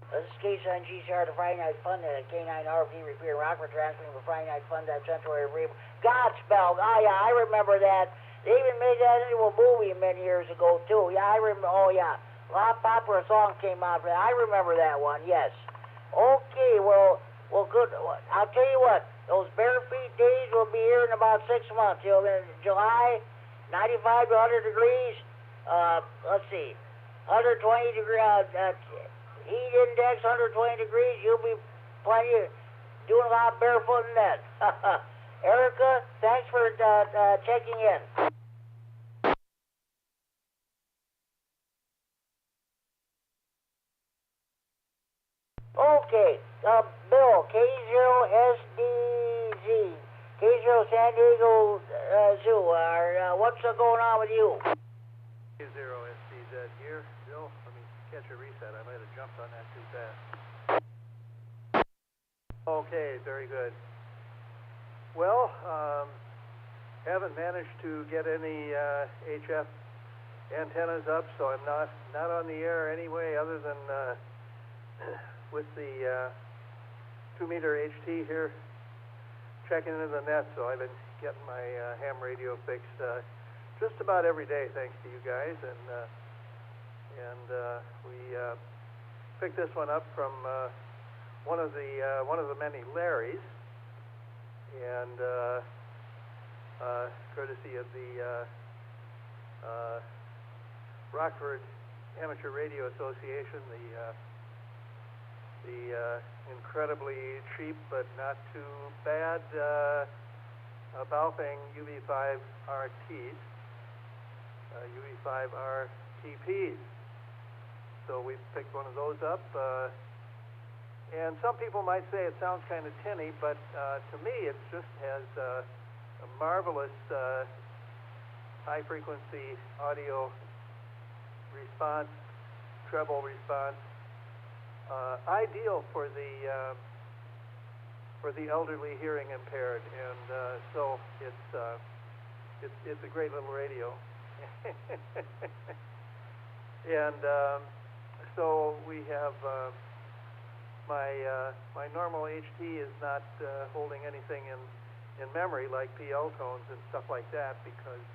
This is K9 GCR, the Friday Night Fun at K9RFD Repeater, Rockford, transferring for Friday Night Fun at Central Area Repeater. Godspell, oh yeah, I remember that. They even made that into a movie many years ago, too. Yeah, I remember, oh yeah. A lot of popular songs came out for that. I remember that one, yes. Okay, well, good. I'll tell you what, those bare feet days will be here in about 6 months. In July, 95 to 100 degrees. Let's see, 120 degrees, heat index, 120 degrees. You'll be doing a lot barefoot in that. Erica, thanks for checking in. Okay, Bill, K0SDZ, K0 San Diego Zoo. What's going on with you? K0SDZ here. Bill, let me catch a reset. I might have jumped on that too fast. Okay, very good. Well, haven't managed to get any HF antennas up, so I'm not on the air anyway, other than with the 2-meter HT here checking into the net. So I've been getting my ham radio fixed just about every day, thanks to you guys, and we picked this one up from one of the many Larrys, and courtesy of the Rockford Amateur Radio Association, the incredibly cheap but not too bad Baofeng UV5 RTs, UV5 RTPs. So we picked one of those up, and some people might say it sounds kind of tinny, but to me it just has a marvelous high-frequency audio response, treble response, ideal for the elderly hearing impaired, and so it's a great little radio. And so we have my normal HT is not holding anything in memory like PL tones and stuff like that, because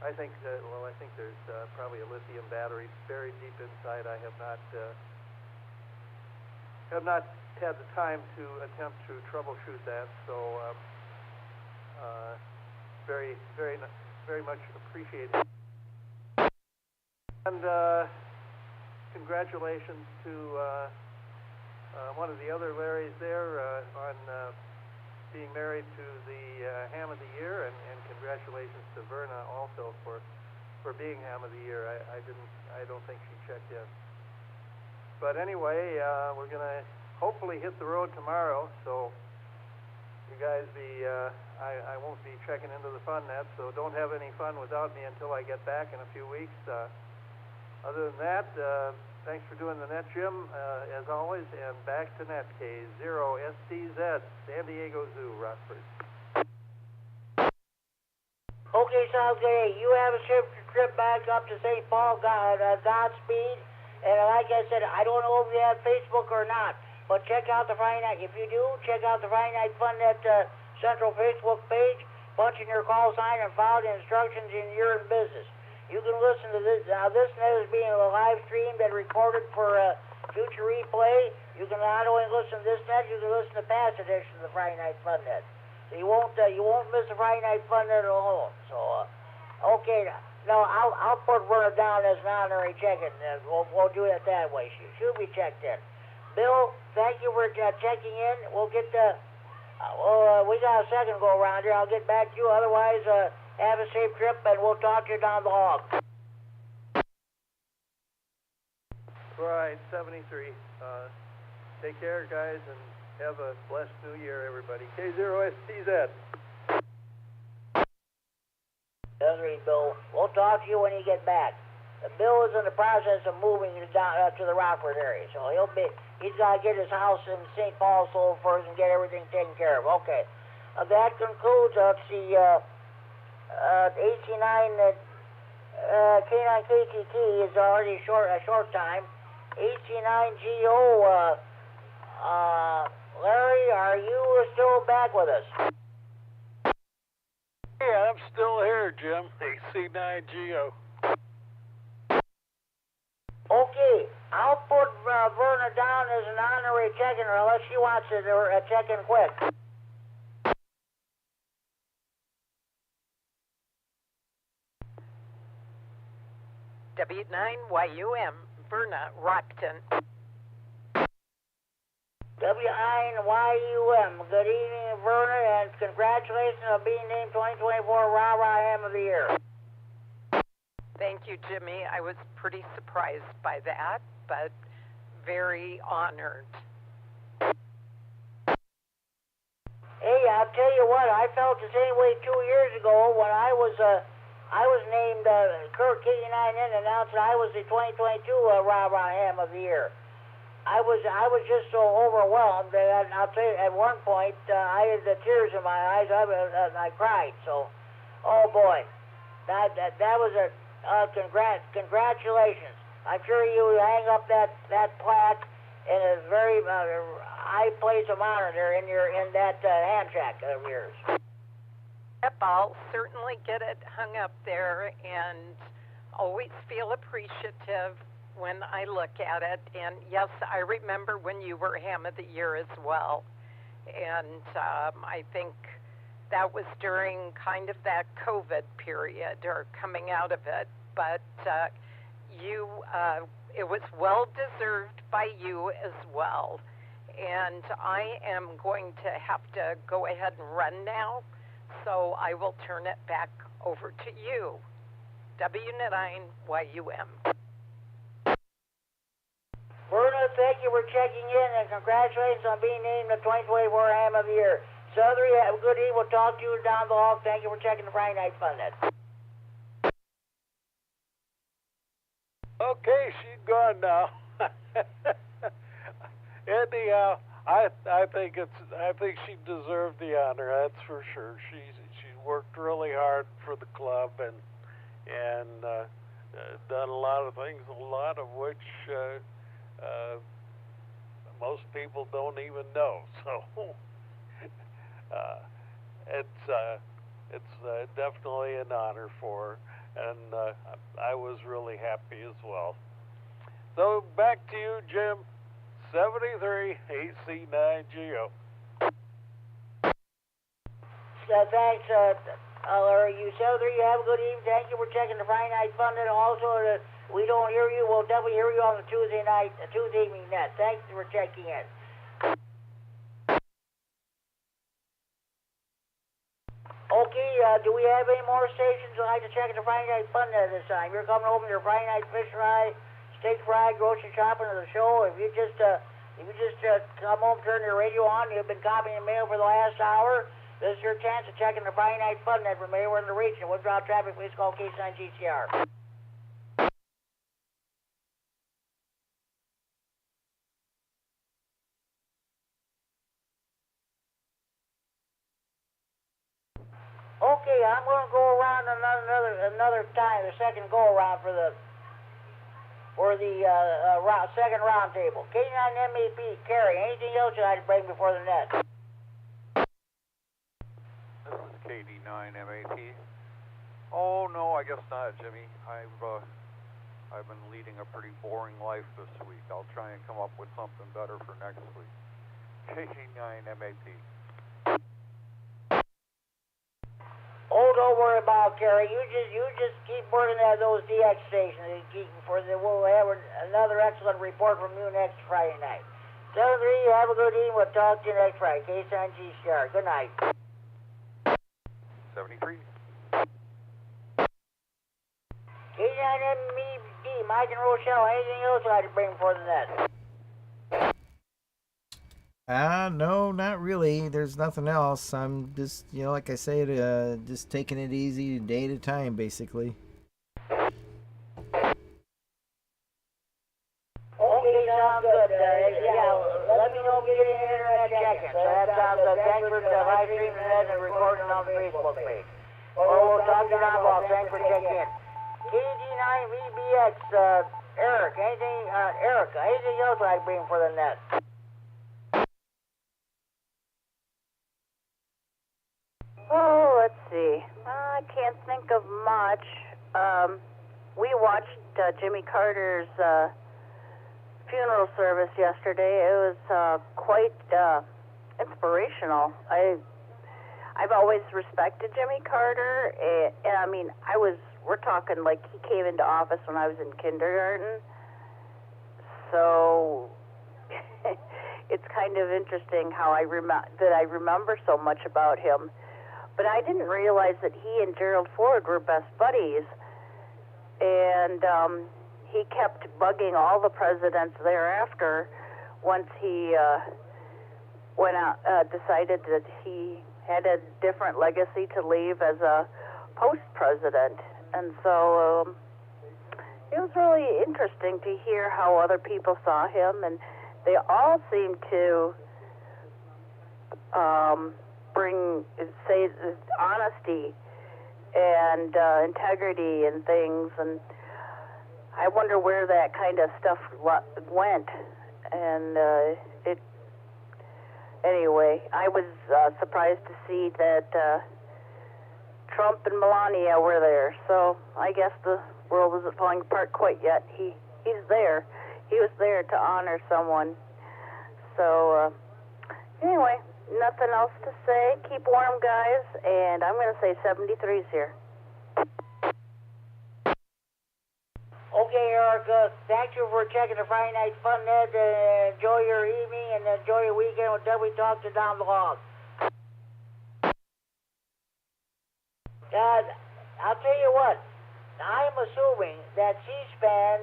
I think there's probably a lithium battery buried deep inside. I have not had the time to attempt to troubleshoot that, so very much appreciated. And congratulations to one of the other Larrys there on being married to the Ham of the Year, and congratulations to Verna also for being Ham of the Year. I don't think she checked in. But anyway, we're gonna hopefully hit the road tomorrow, so you guys I won't be checking into the fun net, so don't have any fun without me until I get back in a few weeks. Other than that, thanks for doing the net, Jim, as always, and back to net, K0SDZ, San Diego Zoo, Rockford. Okay, sounds good. Hey, you have a trip back up to St. Paul, Godspeed. And like I said, I don't know if you have Facebook or not, but check out the Friday night. If you do, check out the Friday Night Fun Net Central Facebook page, punch in your call sign, and follow the instructions in your business. You can listen to this. Now, this net is being live streamed and recorded for future replay. You can not only listen to this net, you can listen to past editions of the Friday Night Fun Net. So you won't miss the Friday Night Fun Net alone. So, okay. No, I'll put Verna down as an honorary check-in. We'll do it that way. She'll be checked in. Bill, thank you for checking in. We'll get we got a second go around here. I'll get back to you. Otherwise, have a safe trip, and we'll talk to you down the hall. Right, 73. Take care, guys, and have a blessed new year, everybody. K9RFD. Bill. We'll talk to you when you get back. Bill is in the process of moving down to the Rockford area, so he's got to get his house in St. Paul sold first and get everything taken care of. Okay. That concludes, let's see, AC9, K9KTT is already a short time. AC9GO, Larry, are you still back with us? Yeah, I'm still here, Jim. AC9GO. Okay, I'll put Verna down as an honorary check-in unless she wants to check-in quick. W9YUM, Verna, Rockton. W9YUM, good evening, Verna, and congratulations on being named 2024 Rah-Rah Ham of the Year. Thank you, Jimmy. I was pretty surprised by that, but very honored. Hey, I'll tell you what, I felt the same way 2 years ago when I was named, Kurt KD9MED announced that I was the 2022 Rah-Rah Ham of the Year. I was just so overwhelmed that I'll tell you, at one point, I had the tears in my eyes, I cried, so, oh boy, that was a, congratulations. I'm sure you hang up that plaque in a very high place of honor there in that hand shack of yours. Yep, I'll certainly get it hung up there and always feel appreciative when I look at it. And yes, I remember when you were Ham of the Year as well. And I think that was during kind of that COVID period or coming out of it. But it was well deserved by you as well. And I am going to have to go ahead and run now, so I will turn it back over to you. W9YUM. Verna, thank you for checking in, and congratulations on being named the 2024 Ham of the Year. Southern, have a good evening. We'll talk to you down the hall. Thank you for checking the Friday Night Fun Net. Okay, she's gone now. Anyhow, I think she deserved the honor. That's for sure. She worked really hard for the club and done a lot of things, a lot of which most people don't even know. So it's definitely an honor for her, and I was really happy as well. So back to you, Jim. 73 AC9GO. Thanks, Larry. You 73, you have a good evening. Thank you for checking the Friday Night Fun Net. Also, we don't hear you. We'll definitely hear you on the Tuesday evening net. Thanks for checking in. Okay, do we have any more stations who'd like to check the Friday Night Fun Net this time? You're coming over to your Friday night fish fry, steak fry, grocery shopping, or the show. If you just come home, turn your radio on, you've been copying the mail for the last hour, this is your chance of checking the Friday Night Fun Net from anywhere in the region. Withdraw traffic, please call K9GCR. Okay, Okay, I'm going to go around another time, the second go around for the second round table. K9MED, Carrie, anything else you'd like to bring before the net? This is KD9MED. Oh no, I guess not, Jimmy. I've been leading a pretty boring life this week. I'll try and come up with something better for next week. KD9MED. Oh, don't worry about it, Kerry. You just keep working at those DX stations. We'll have another excellent report from you next Friday night. 7-3, have a good evening. We'll talk to you next Friday. K9GCR. Good night. 73. K9MED, Mike and Rochelle. Anything else I'd like to bring before the net? No, not really. There's nothing else. I'm just, like I said, just taking it easy day at a time, basically. Okay, sounds good. Let me know if you get any internet check-in. So that sounds good. Thanks for live streaming and recording on the Facebook page. We'll talk to you now about thanks for checking in. KD9VBX, Erica, anything else I'd bring for the net? Oh, let's see. I can't think of much. We watched Jimmy Carter's funeral service yesterday. It was quite inspirational. I've always respected Jimmy Carter, and I mean, we're talking like he came into office when I was in kindergarten. So it's kind of interesting how I remember so much about him. But I didn't realize that he and Gerald Ford were best buddies. And he kept bugging all the presidents thereafter once he went out, decided that he had a different legacy to leave as a post-president. And so it was really interesting to hear how other people saw him. And they all seemed to say honesty and integrity and things, and I wonder where that kind of stuff went. And anyway, I was surprised to see that Trump and Melania were there. So I guess the world isn't falling apart quite yet. He's there. He was there to honor someone. So anyway. Nothing else to say. Keep warm, guys, and I'm going to say 73's here. Okay, Erica, thank you for checking the Friday Night Fun Net. Enjoy your evening and enjoy your weekend until we talk to down the log. I'll tell you what, I'm assuming that C-SPAN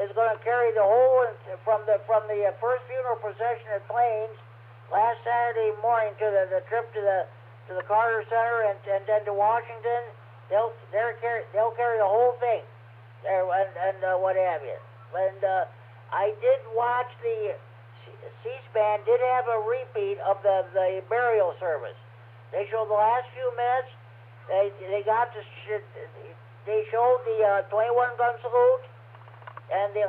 is going to carry the whole from the first funeral procession at Plains last Saturday morning to the trip to the Carter Center and then to Washington. They'll carry the whole thing there and what have you. And I did watch the C-SPAN did have a repeat of the burial service. They showed the last few minutes. They showed the 21 gun salute and the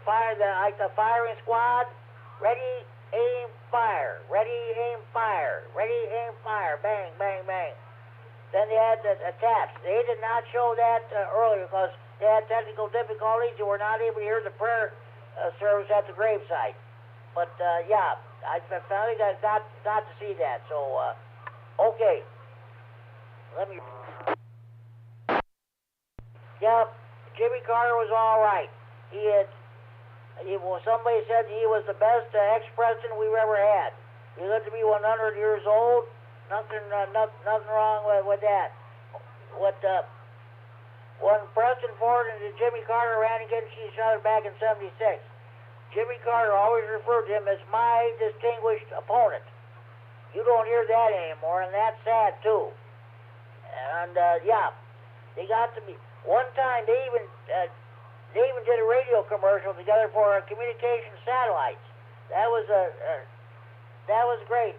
firing squad ready. Aim, fire, ready, aim, fire, ready, aim, fire, bang, bang, bang. Then they had the taps. They did not show that earlier because they had technical difficulties. You were not able to hear the prayer service at the gravesite. But yeah, I finally got to see that. So okay, let me. Yeah, Jimmy Carter was all right. Somebody said he was the best ex-president we've ever had. He lived to be 100 years old. Nothing wrong with that. When Preston Ford and Jimmy Carter ran against each other back in '76, Jimmy Carter always referred to him as my distinguished opponent. You don't hear that anymore, and that's sad too. And yeah, they got to be. One time they even did a radio commercial together for communication satellites. That was great.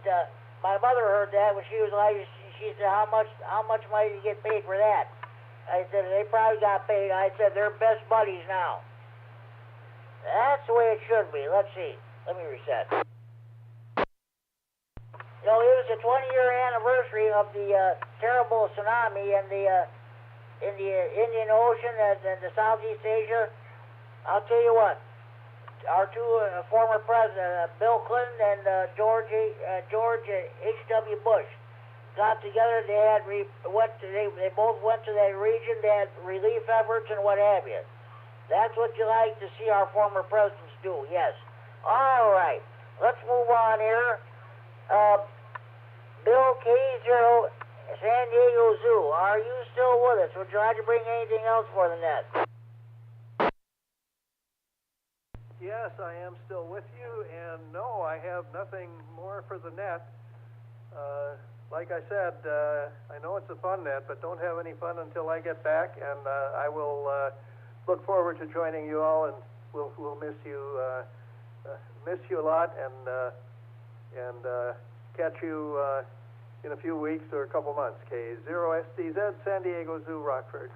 My mother heard that when she was like, she said, how much money did you get paid for that? I said, they probably got paid. I said, they're best buddies now. That's the way it should be. Let's see. Let me reset. You know, it was the 20-year anniversary of the terrible tsunami in the Indian Ocean and the Southeast Asia. I'll tell you what, our two former presidents, Bill Clinton and George H.W. Bush, got together. They had they both went to that region. They had relief efforts and what have you. That's what you like to see our former presidents do. Yes. All right. Let's move on here. Bill K0 San Diego Zoo. Are you still with us? Would you like to bring anything else for the net? Yes, I am still with you, and no, I have nothing more for the net. Like I said, I know it's a fun net, but don't have any fun until I get back, and I will look forward to joining you all, and we'll miss you a lot, and catch you in a few weeks or a couple months. K9RFD San Diego Zoo, Rockford.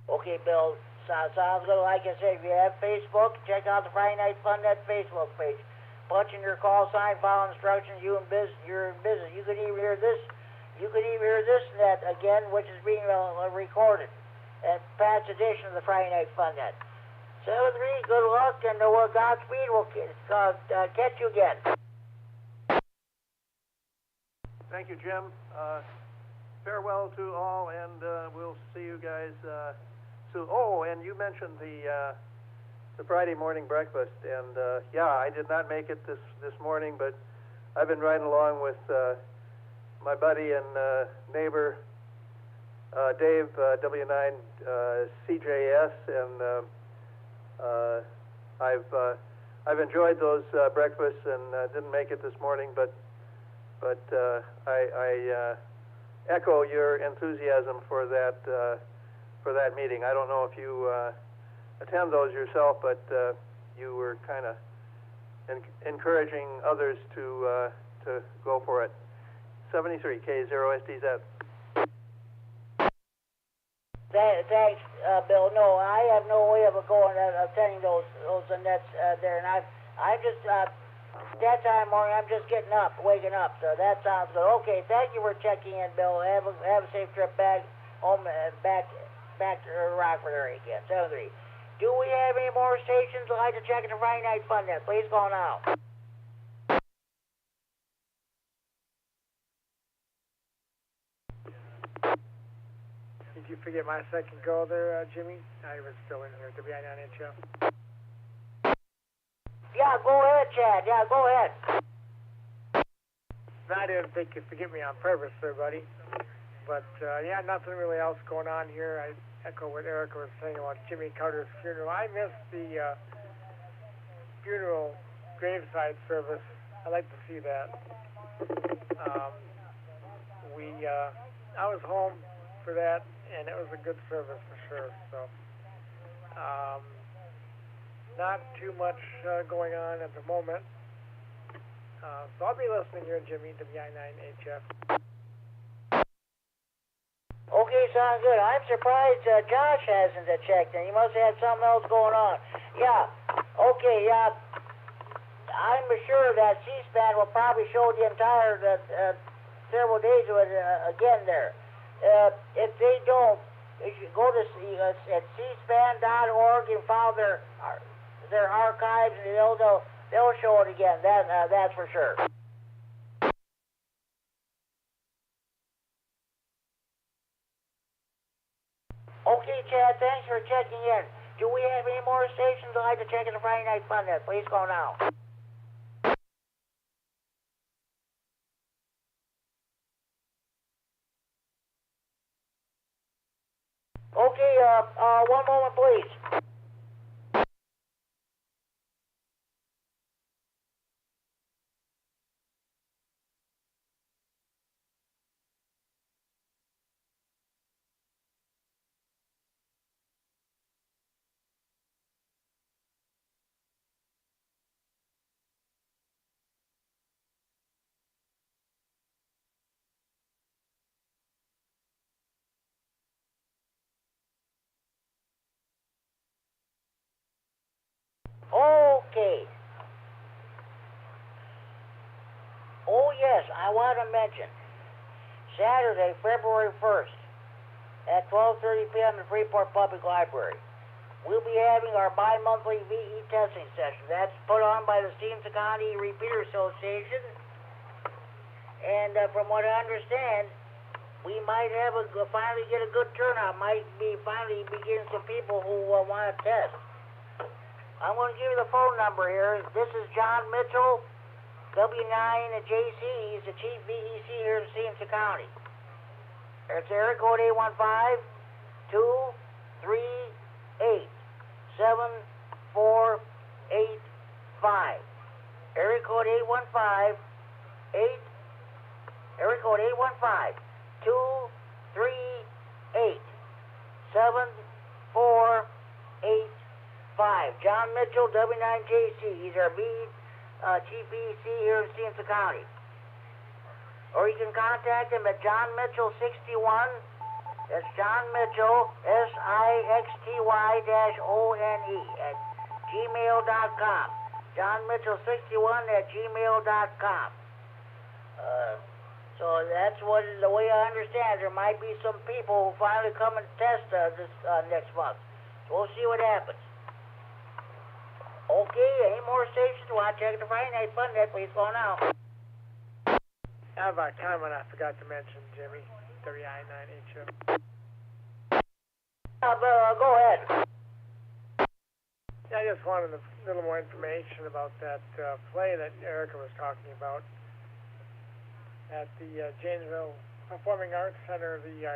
Okay, Bill. Sounds good. Like I said, if you have Facebook, check out the Friday Night Fun Net Facebook page. Punch in your call sign, follow instructions. You're in business. You can even hear this. You can even hear this net again, which is being recorded. And past edition of the Friday Night Fun Net. 7-3. Good luck and Godspeed. We'll catch you again. Thank you, Jim. Farewell to all, and we'll see you guys soon. Oh, and you mentioned the Friday morning breakfast, and yeah, I did not make it this morning, but I've been riding along with my buddy and neighbor Dave, W9CJS, and I've enjoyed those breakfasts and didn't make it this morning, but I echo your enthusiasm for that meeting. I don't know if you attend those yourself, but you were kind of encouraging others to go for it. 73 K9RFD. Thanks, Bill. No, I have no way of going attending those nets there, and I just that time morning I'm just waking up. So that sounds good. Okay, thank you for checking in, Bill. Have a safe trip back home, back to Rockford area again. 73. Do we have any more stations that like to check in the Friday Night Fun Net? Please call now. Did you forget my second go there, Jimmy? I was still in here. W9AXD. Yeah, go ahead, Chad. Yeah, go ahead. I didn't think you'd forget me on purpose there, buddy. But, yeah, nothing really else going on here. I echo what Erica was saying about Jimmy Carter's funeral. I missed the funeral graveside service. I'd like to see that. I was home for that, and it was a good service for sure. So, not too much going on at the moment. So I'll be listening here, Jimmy, to W9AXD. Okay, sounds good. I'm surprised Josh hasn't checked in. He must have had something else going on. Yeah. Okay, yeah. I'm sure that C-SPAN will probably show the entire several days of it again there. If they don't, you should go to at cspan.org and follow their archives, and they'll show it again. That's for sure. Okay, Chad, thanks for checking in. Do we have any more stations that like to check in the Friday Night Fun Net? Please call now. Okay, one moment, please. yes, I want to mention Saturday, February 1st at 12:30 p.m. in Freeport Public Library. We'll be having our bi-monthly VE testing session. That's put on by the K9RFD Repeater Association. And from what I understand, we might have finally get a good turnout. Might be finally begin some people who want to test. I'm going to give you the phone number here. This is John Mitchell, W9AXD. He's the Chief VEC here in Stevenson County. It's area code 815-238-7485. Area code 815-238-7485. John Mitchell, W9AXD. He's our Chief VEC here in Stevenson County. Or you can contact him at John Mitchell 61. That's John Mitchell, SIXTY-ONE at gmail.com. John Mitchell 61 at gmail.com. So that's the way I understand. There might be some people who finally come and test this next month. So we'll see what happens. Okay, any more stations? Want to check the Friday night fun net, please go now. How about comment I forgot to mention, Jimmy? WI9HF. Go ahead. I just wanted a little more information about that play that Erica was talking about at the Janesville Performing Arts Center, the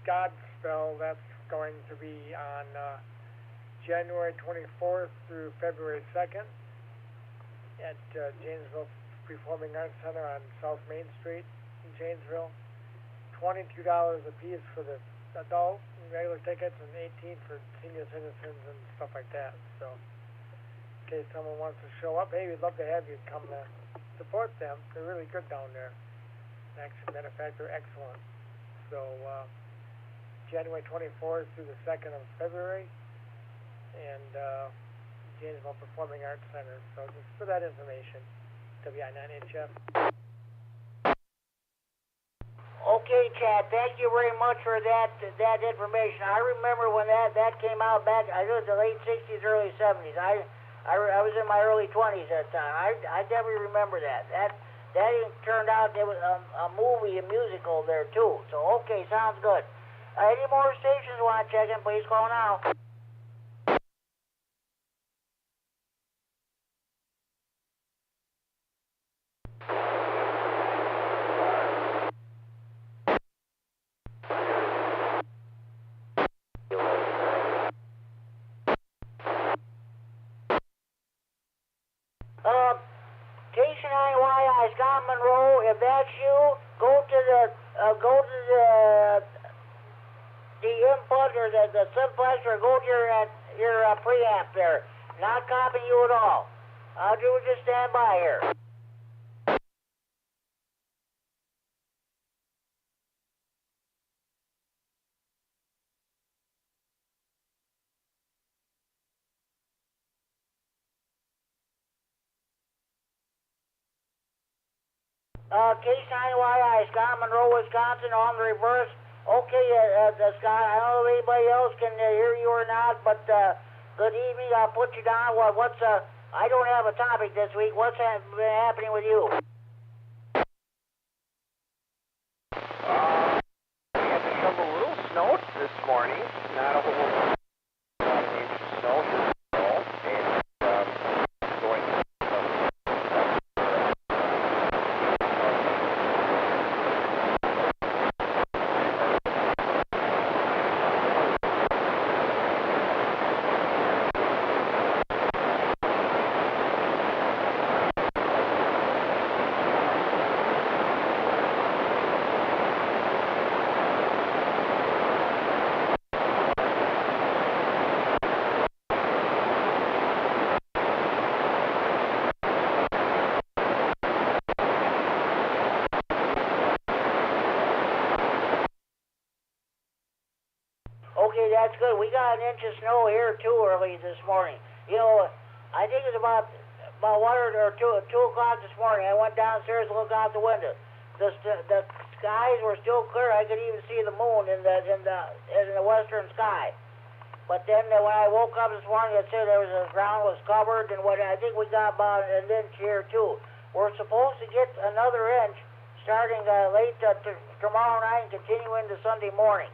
Godspell. That's going to be on January 24th through February 2nd at Janesville Performing Arts Center on South Main Street in Janesville. $22 a piece for the adult regular tickets and $18 for senior citizens and stuff like that. So in case someone wants to show up, hey, we'd love to have you come support them. They're really good down there. Actually, matter of fact, they're excellent. So January 24th through the 2nd of February and Janesville Performing Arts Center. So just for that information. WI9HF. Okay, Chad, thank you very much for that information. I remember when that came out back, I think it was the late 60s, early 70s. I was in my early 20s at the time. I definitely remember that. That turned out there was a movie, a musical there too. So, okay, sounds good. Any more stations want to check in, please call now. K9YI, Scott Monroe. If that's you, go to the input or the simplex, or go to your preamp there. Not copying you at all. I'll do just stand by here. K9YI, Scott, Monroe, Wisconsin, on the reverse. Okay, Scott, I don't know if anybody else can hear you or not, but good evening. I'll put you down. I don't have a topic this week. What's been happening with you? We had to shovel a little snow this morning. Not a whole lot of inch of snow, just snow, and going Okay, that's good. We got an inch of snow here too early this morning. You know, I think it's about about 1 or 2 o'clock this morning. I went downstairs to look out the window. The skies were still clear. I could even see the moon in the western sky. But then when I woke up this morning, it said the ground was covered, and I think we got about an inch here too. We're supposed to get another inch starting late tomorrow night and continuing to Sunday morning.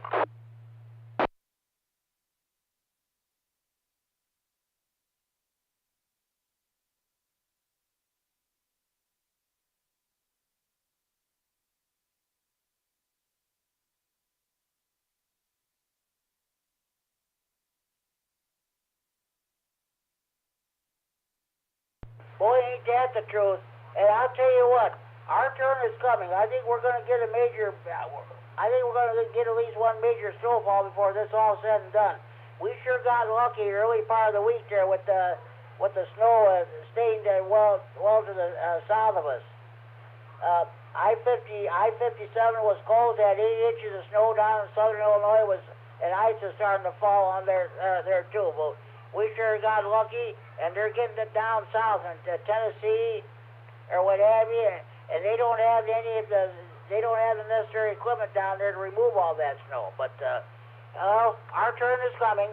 Boy, ain't that the truth. And I'll tell you what, our turn is coming. I think we're going to get a major, I think we're going to get at least one major snowfall before this all said and done. We sure got lucky early part of the week there with the snow staying well to the south of us. I-57 was closed, had 8 inches of snow down in southern Illinois, and ice is starting to fall on there too. But we sure got lucky, and they're getting it down south into Tennessee or what have you, and they don't have the necessary equipment down there to remove all that snow. But our turn is coming.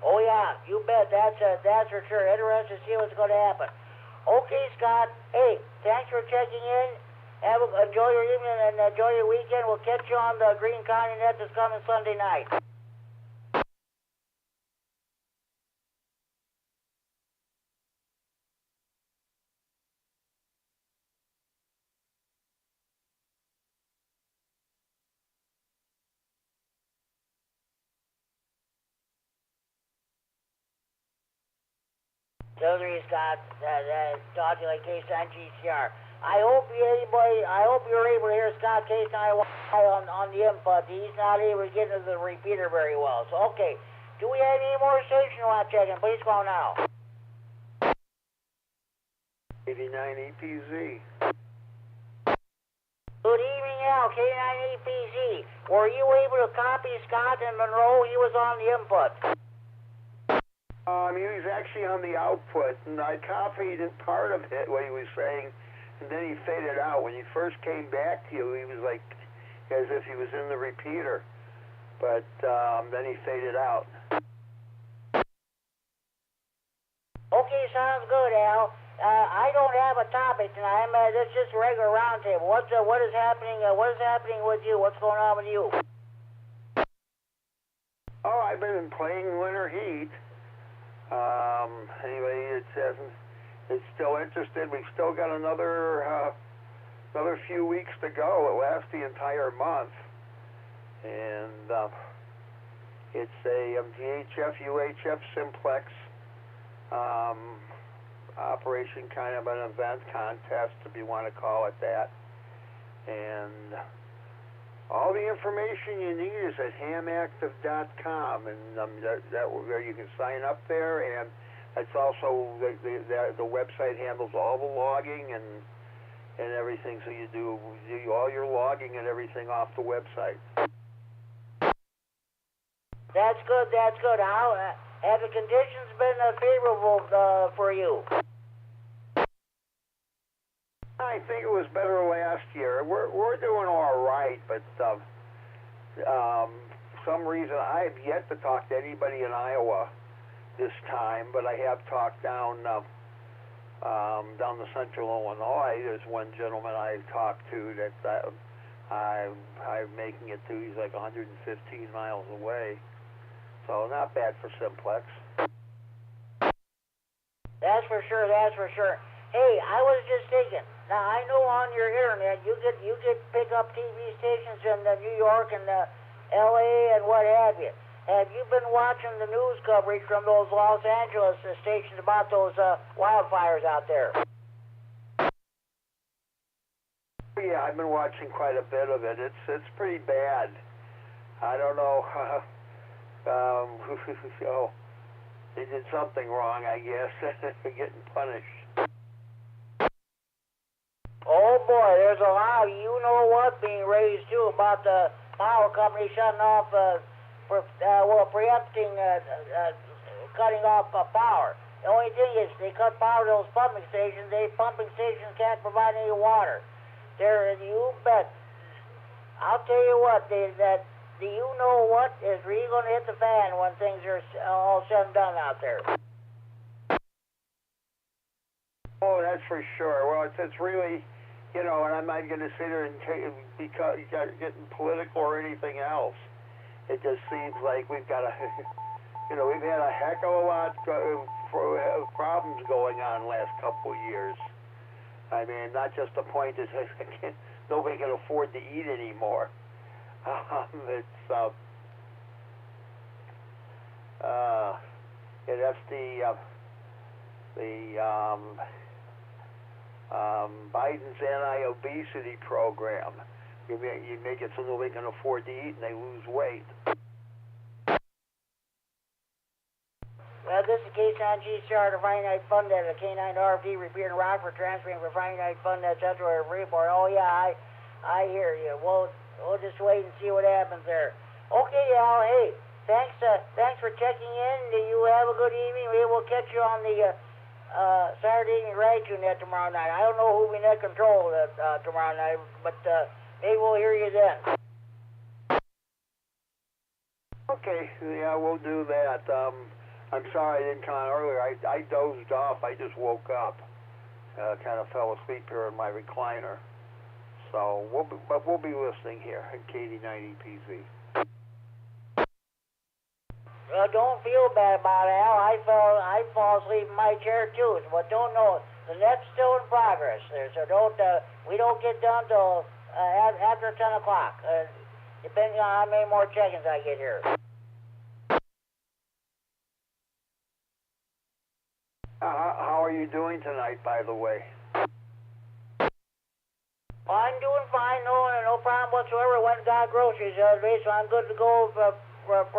Oh yeah, you bet. That's for sure. Interested to see what's going to happen. Okay, Scott. Hey, thanks for checking in. Enjoy your evening and enjoy your weekend. We'll catch you on the Green County Net this coming Sunday night. Delivery, Scott. Talk to you like K9GCR. I hope you're able to hear Scott K9 on the input. He's not able to get into the repeater very well. So, okay. Do we have any more station you want to check in? Please call now. KD9EPZ. Good evening, Al. K9EPZ. Were you able to copy Scott and Monroe? He was on the input. He was actually on the output, and I copied part of it, what he was saying, and then he faded out. When he first came back to you, he was like as if he was in the repeater, but then he faded out. Okay, sounds good, Al. I don't have a topic tonight. It's just a regular roundtable. What is happening? What is happening with you? What's going on with you? Oh, I've been playing Winter Heat. Anybody that is still interested, we've still got another few weeks to go. It lasts the entire month, and it's a VHF UHF simplex operation, kind of an event contest, if you want to call it that. And all the information you need is at hamactive.com, and where you can sign up there, and it's also the website handles all the logging and everything, so you do all your logging and everything off the website. That's good. That's good. How have the conditions been favorable for you? I think it was better last year. We're doing all right, but some reason I have yet to talk to anybody in Iowa this time, but I have talked down to Central Illinois. There's one gentleman I've talked to that I'm making it to. He's like 115 miles away, so not bad for simplex. That's for sure. That's for sure. Hey, I was just thinking. Now I know on your internet you get pick up TV stations in New York and L.A. and what have you. Have you been watching the news coverage from those Los Angeles stations about those wildfires out there? Yeah, I've been watching quite a bit of it. It's pretty bad. I don't know. Oh, they did something wrong, I guess. They're getting punished. Oh boy, there's a lot of you-know-what being raised too about the power company shutting off, preempting, cutting off power. The only thing is they cut power to those pumping stations. Pumping stations can't provide any water. You bet. I'll tell you what, that the you-know-what is really going to hit the fan when things are all said and done out there. Oh, that's for sure. Well, it's really, and I'm not going to sit here and because getting political or anything else. It just seems like we've got we've had a heck of a lot of problems going on last couple of years. I mean, not just the point is nobody can afford to eat anymore. That's Biden's anti-obesity program. You make it so nobody can afford to eat and they lose weight. This is K9GCR, the Friday Night Fun Net, the K9RFD Repeater Rockford, transferring for Friday Night Fun Net Central Report. Oh yeah, I hear you. We'll just wait and see what happens there. Okay, Al. Hey, thanks for checking in. You have a good evening. We will catch you on the Saturday evening radio net tomorrow night. I don't know who we net control tomorrow night, but maybe we'll hear you then. Okay, yeah, we'll do that. I'm sorry I didn't come on earlier. I dozed off. I just woke up. Kind of fell asleep here in my recliner. So we'll be listening here at KD9EPZ. Don't feel bad about it, Al. I fall asleep in my chair too, but don't know. The net's still in progress there, so we don't get done till after 10 o'clock, depending on how many more check-ins I get here. How are you doing tonight, by the way? I'm doing fine, no problem whatsoever. Went and got groceries the other day, so I'm good to go for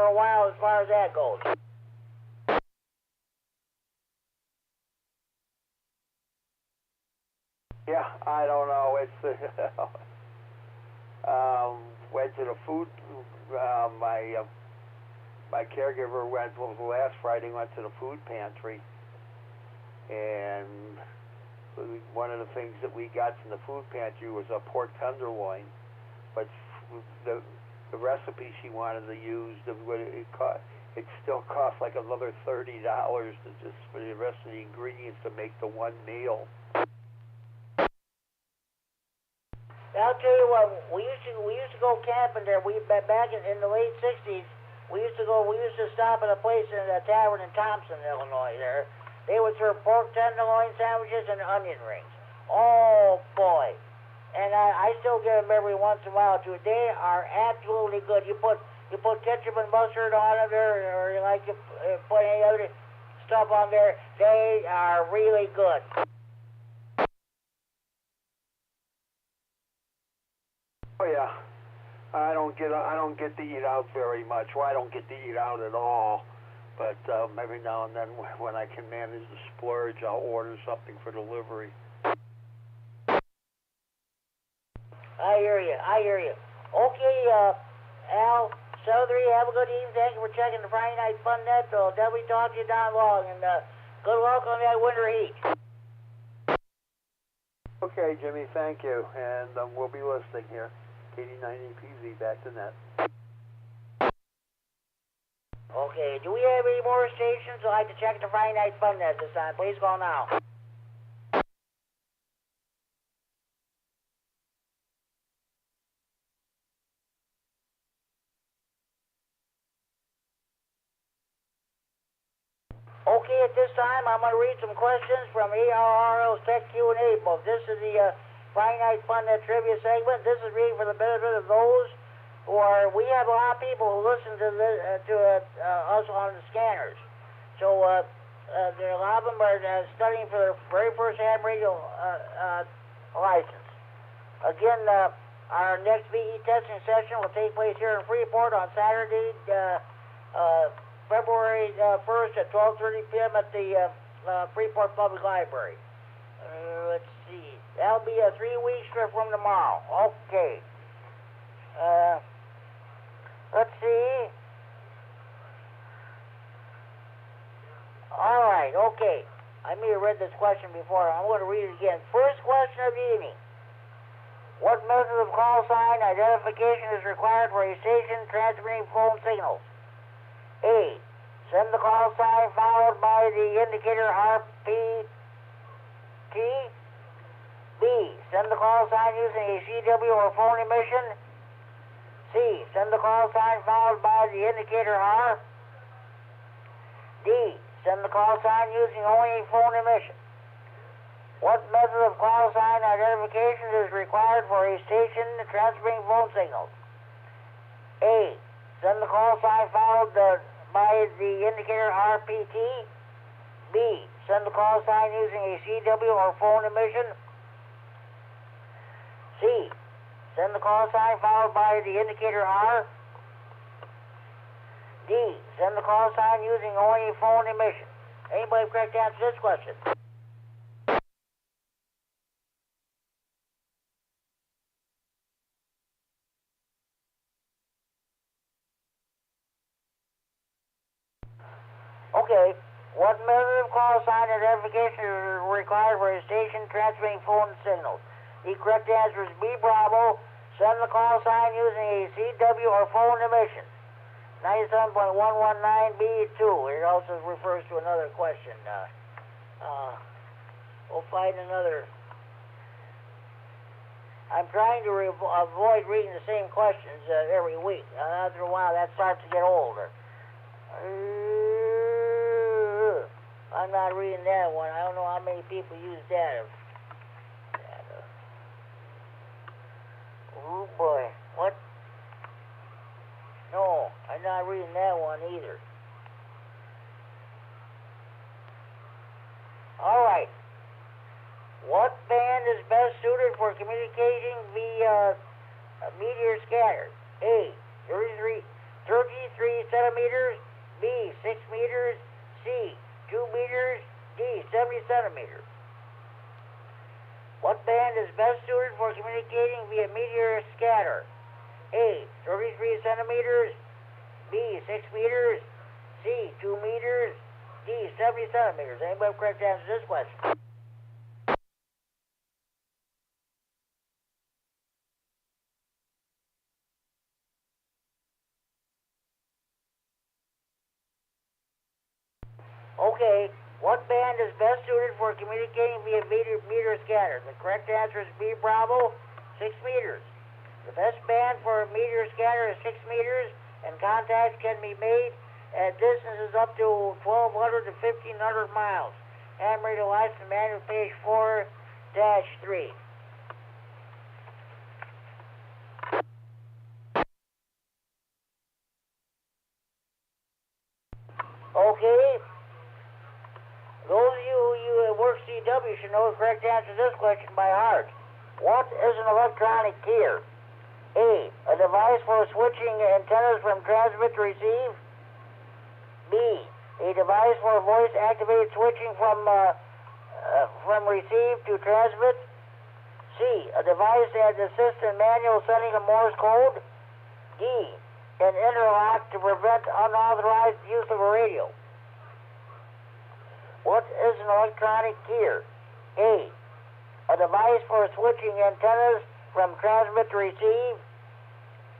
a while as far as that goes. Yeah, I don't know. It's went to the food. My caregiver went last Friday. Went to the food pantry, and one of the things that we got from the food pantry was a pork tenderloin, but the recipe she wanted to use, it still cost like another $30 just for the rest of the ingredients to make the one meal. I'll tell you what, we used to go camping there. Back in the late '60s, we used to stop at a place in a tavern in Thompson, Illinois. There, they would serve pork tenderloin sandwiches and onion rings. Oh boy! And I still get them every once in a while too. They are absolutely good. You put ketchup and mustard on it, or you like to put any other stuff on there. They are really good. Oh yeah, I don't get to eat out very much. Well, I don't get to eat out at all. But every now and then, when I can manage to splurge, I'll order something for delivery. I hear you. Okay, Al, Southry, have a good evening. Thank you for checking the Friday Night Fun Net. I'll definitely talk to you down long, and good luck on that winter heat. Okay, Jimmy, thank you, and we'll be listening here. KD9EPZ, back to net. Okay, do we have any more stations? I'd like to check the Friday Night Fun Net this time. Please call now. Okay, at this time, I'm going to read some questions from ARRL's Tech Q&A book. This is the Friday Night Fun Net Trivia segment. This is really for the benefit of those who are, we have a lot of people who listen to us on the scanners. So there are a lot of them are studying for their very first ham radio license. Again, our next VE testing session will take place here in Freeport on Saturday, February 1st at 12:30 p.m. at the Freeport Public Library. Let's see. That'll be 3 weeks from tomorrow. Okay. Let's see. All right, okay. I may have read this question before. I'm going to read it again. First question of the evening. What method of call sign identification is required for a station transmitting phone signals? A. Send the call sign followed by the indicator RPT. B. Send the call sign using a CW or phone emission. C. Send the call sign followed by the indicator R. D. Send the call sign using only a phone emission. What method of call sign identification is required for a station transmitting phone signals? A. Send the call sign followed by the indicator RPT. B. Send the call sign using a CW or phone emission. C. Send the call sign followed by the indicator R. D. Send the call sign using only a phone emission. Anybody correct answer this question? Okay. What method of call sign identification is required for a station transmitting phone signals? The correct answer is B, Bravo. Send the call sign using a CW or phone emission. 97.119B2. It also refers to another question. We'll find another. I'm trying to avoid reading the same questions every week. After a while, that starts to get older. I'm not reading that one. I don't know how many people use that. Oh boy. What? No, I'm not reading that one either. All right. What band is best suited for communicating via meteor scatter? A. 33 centimeters. B. 6 meters. C. 2 meters. D. 70 centimeters. What band is best suited for communicating via meteor scatter? A. 33 centimeters. B. 6 meters. C. 2 meters. D. 70 centimeters. Anybody have correct answer to this question? Okay. What band is best suited for communicating via meteor scatter? The correct answer is B, Bravo, 6 meters. The best band for meteor scatter is 6 meters, and contacts can be made at distances up to 1,200 to 1,500 miles. Ham radio license manual page 4-3. Okay. Those of you who work CW should know the correct answer to this question by heart. What is an electronic keyer? A. A device for switching antennas from transmit to receive. B. A device for voice-activated switching from receive to transmit. C. A device that assists in manual sending of Morse code. D. An interlock to prevent unauthorized use of a radio. What is an electronic keyer? A. A device for switching antennas from transmit to receive.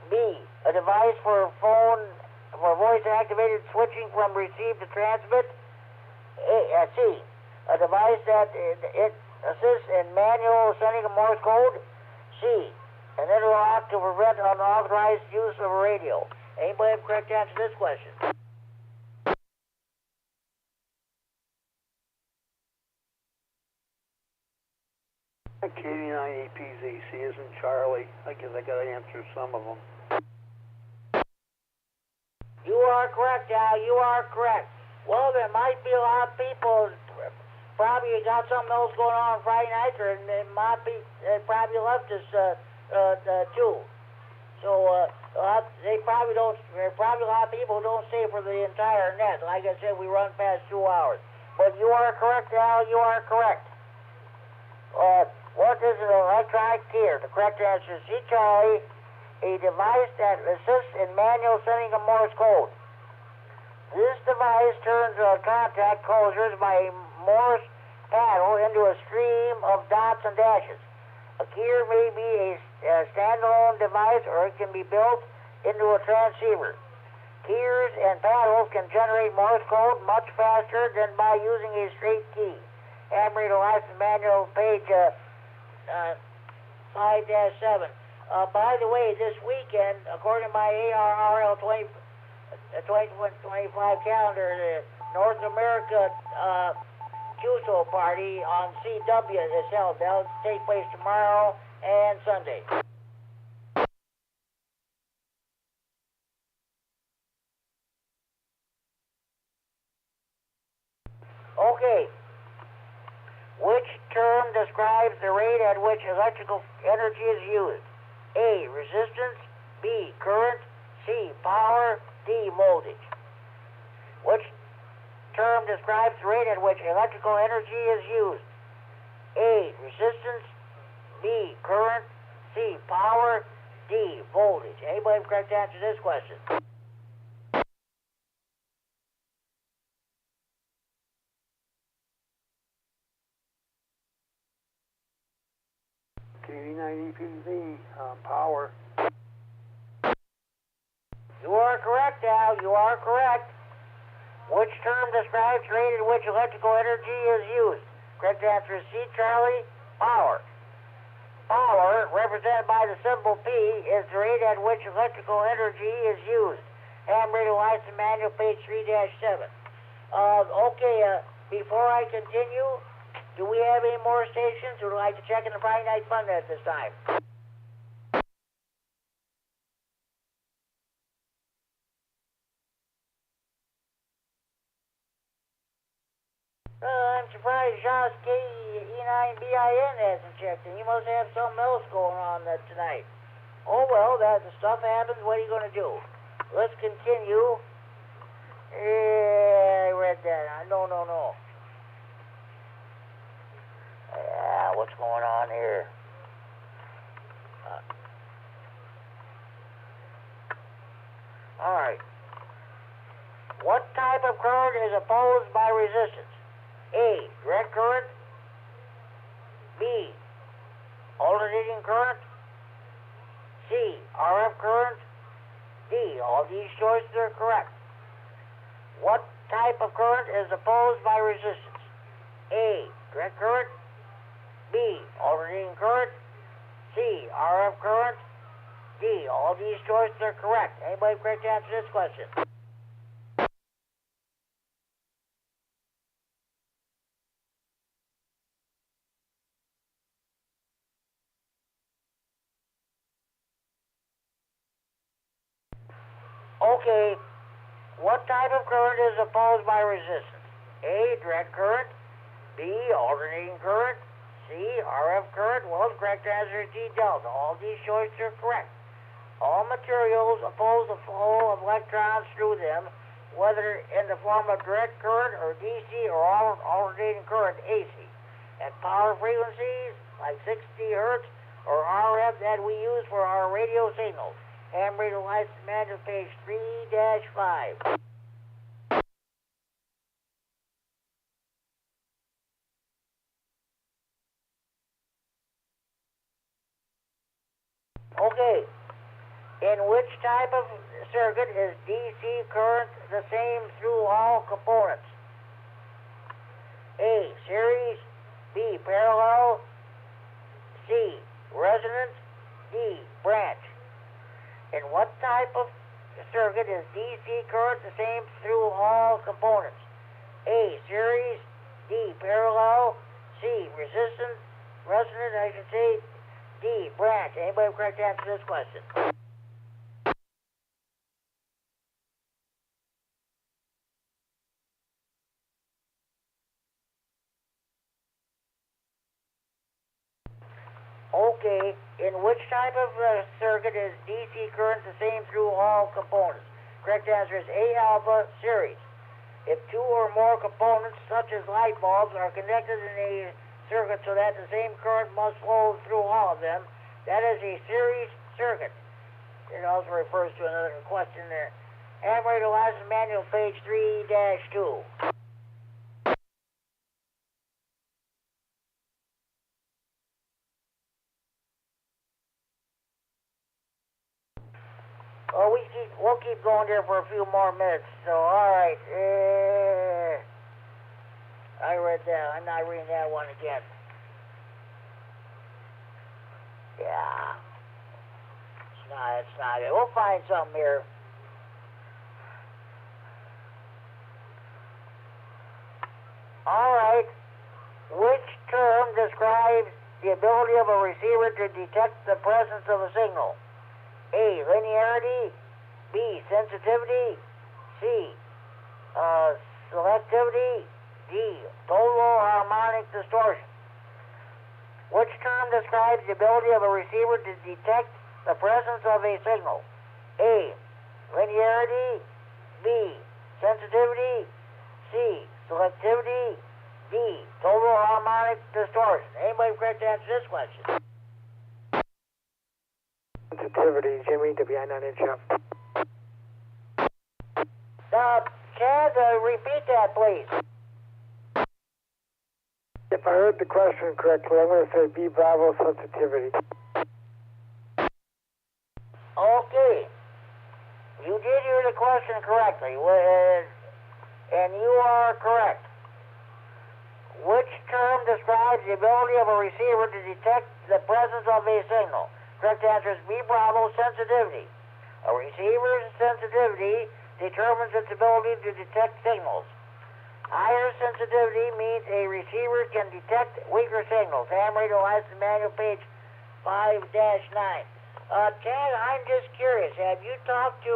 B. A device for voice-activated switching from receive to transmit. C. A device that it assists in manual sending of Morse code. C. An interlock to prevent unauthorized use of a radio. Anybody have a correct answer to this question? KD9EPZ, C isn't Charlie. I guess I gotta answer some of them. You are correct, Al. You are correct. Well, there might be a lot of people probably got something else going on Friday night, or they might be probably left us too. So they probably don't. Probably a lot of people don't stay for the entire net. Like I said, we run past 2 hours. But you are correct, Al. You are correct. What is an electronic keyer? The correct answer is C, Charlie, a device that assists in manual sending of Morse code. This device turns contact closures by a Morse paddle into a stream of dots and dashes. A keyer may be a standalone device, or it can be built into a transceiver. Keyers and paddles can generate Morse code much faster than by using a straight key. Hammer to license manual, page 5-7. By the way, this weekend, according to my ARRL 2025 calendar, the North America QSO party on CW is held. That'll take place tomorrow and Sunday. Okay. Which term describes the rate at which electrical energy is used? A, resistance, B, current, C, power, D, voltage. Which term describes the rate at which electrical energy is used? A, resistance, B, current, C, power, D, voltage. Anybody have correct answer to this question? KD9EPZ, power. You are correct, Al. You are correct. Which term describes the rate at which electrical energy is used? Correct answer is C, Charlie, power. Power, represented by the symbol P, is the rate at which electrical energy is used. Handwritten license manual, page 3-7. Before I continue, do we have any more stations who would like to check in the Friday Night Fun at this time? I'm surprised Josh K9BIN hasn't checked in. He must have something else going on tonight. Oh well, that the stuff happens. What are you going to do? Let's continue. I read that. No. What's going on here? All right. What type of current is opposed by resistance? A, direct current. B, alternating current. C, RF current. D, all these choices are correct. What type of current is opposed by resistance? A, direct current. B, alternating current. C, RF current. D, all these choices are correct. Anybody correct to answer this question? Okay, what type of current is opposed by resistance? A, direct current. B, alternating current. C, RF current. Well, the correct answer is D, delta. All these choices are correct. All materials oppose the flow of electrons through them, whether in the form of direct current or DC or alternating current AC. At power frequencies like 60 hertz or RF that we use for our radio signals. Handwritten license manual, page 3-5. Okay. In which type of circuit is DC current the same through all components? A, series. B, parallel. C, resonance. D, branch. In what type of circuit is DC current the same through all components? A, series. D, parallel. C, resistance. Resident, I should say D, branch. Anybody have correct answer to this question? Okay, in which type of circuit is DC current the same through all components? Correct answer is A alpha series. If two or more components, such as light bulbs, are connected in a circuit so that the same current must flow through all of them, that is a series circuit. It also refers to another question there. Operator license manual, page 3-2. Oh, we'll keep going here for a few more minutes. So, all right. I read that. I'm not reading that one again. Yeah. It's not it. We'll find something here. All right. Which term describes the ability of a receiver to detect the presence of a signal? A, linearity. B, sensitivity. C, selectivity. D, total harmonic distortion. Which term describes the ability of a receiver to detect the presence of a signal? A, linearity. B, sensitivity. C, selectivity. D, total harmonic distortion. Anybody correct to answer this question? Sensitivity, Jimmy, W9AXD. Chad, repeat that, please. If I heard the question correctly, I'm going to say B Bravo sensitivity. Okay. You did hear the question correctly, and you are correct. Which term describes the ability of a receiver to detect the presence of a signal? Correct answer is B Bravo sensitivity. A receiver's sensitivity determines its ability to detect signals. Higher sensitivity means a receiver can detect weaker signals. Ham radio license manual, page 5-9. Chad, I'm just curious. Have you talked to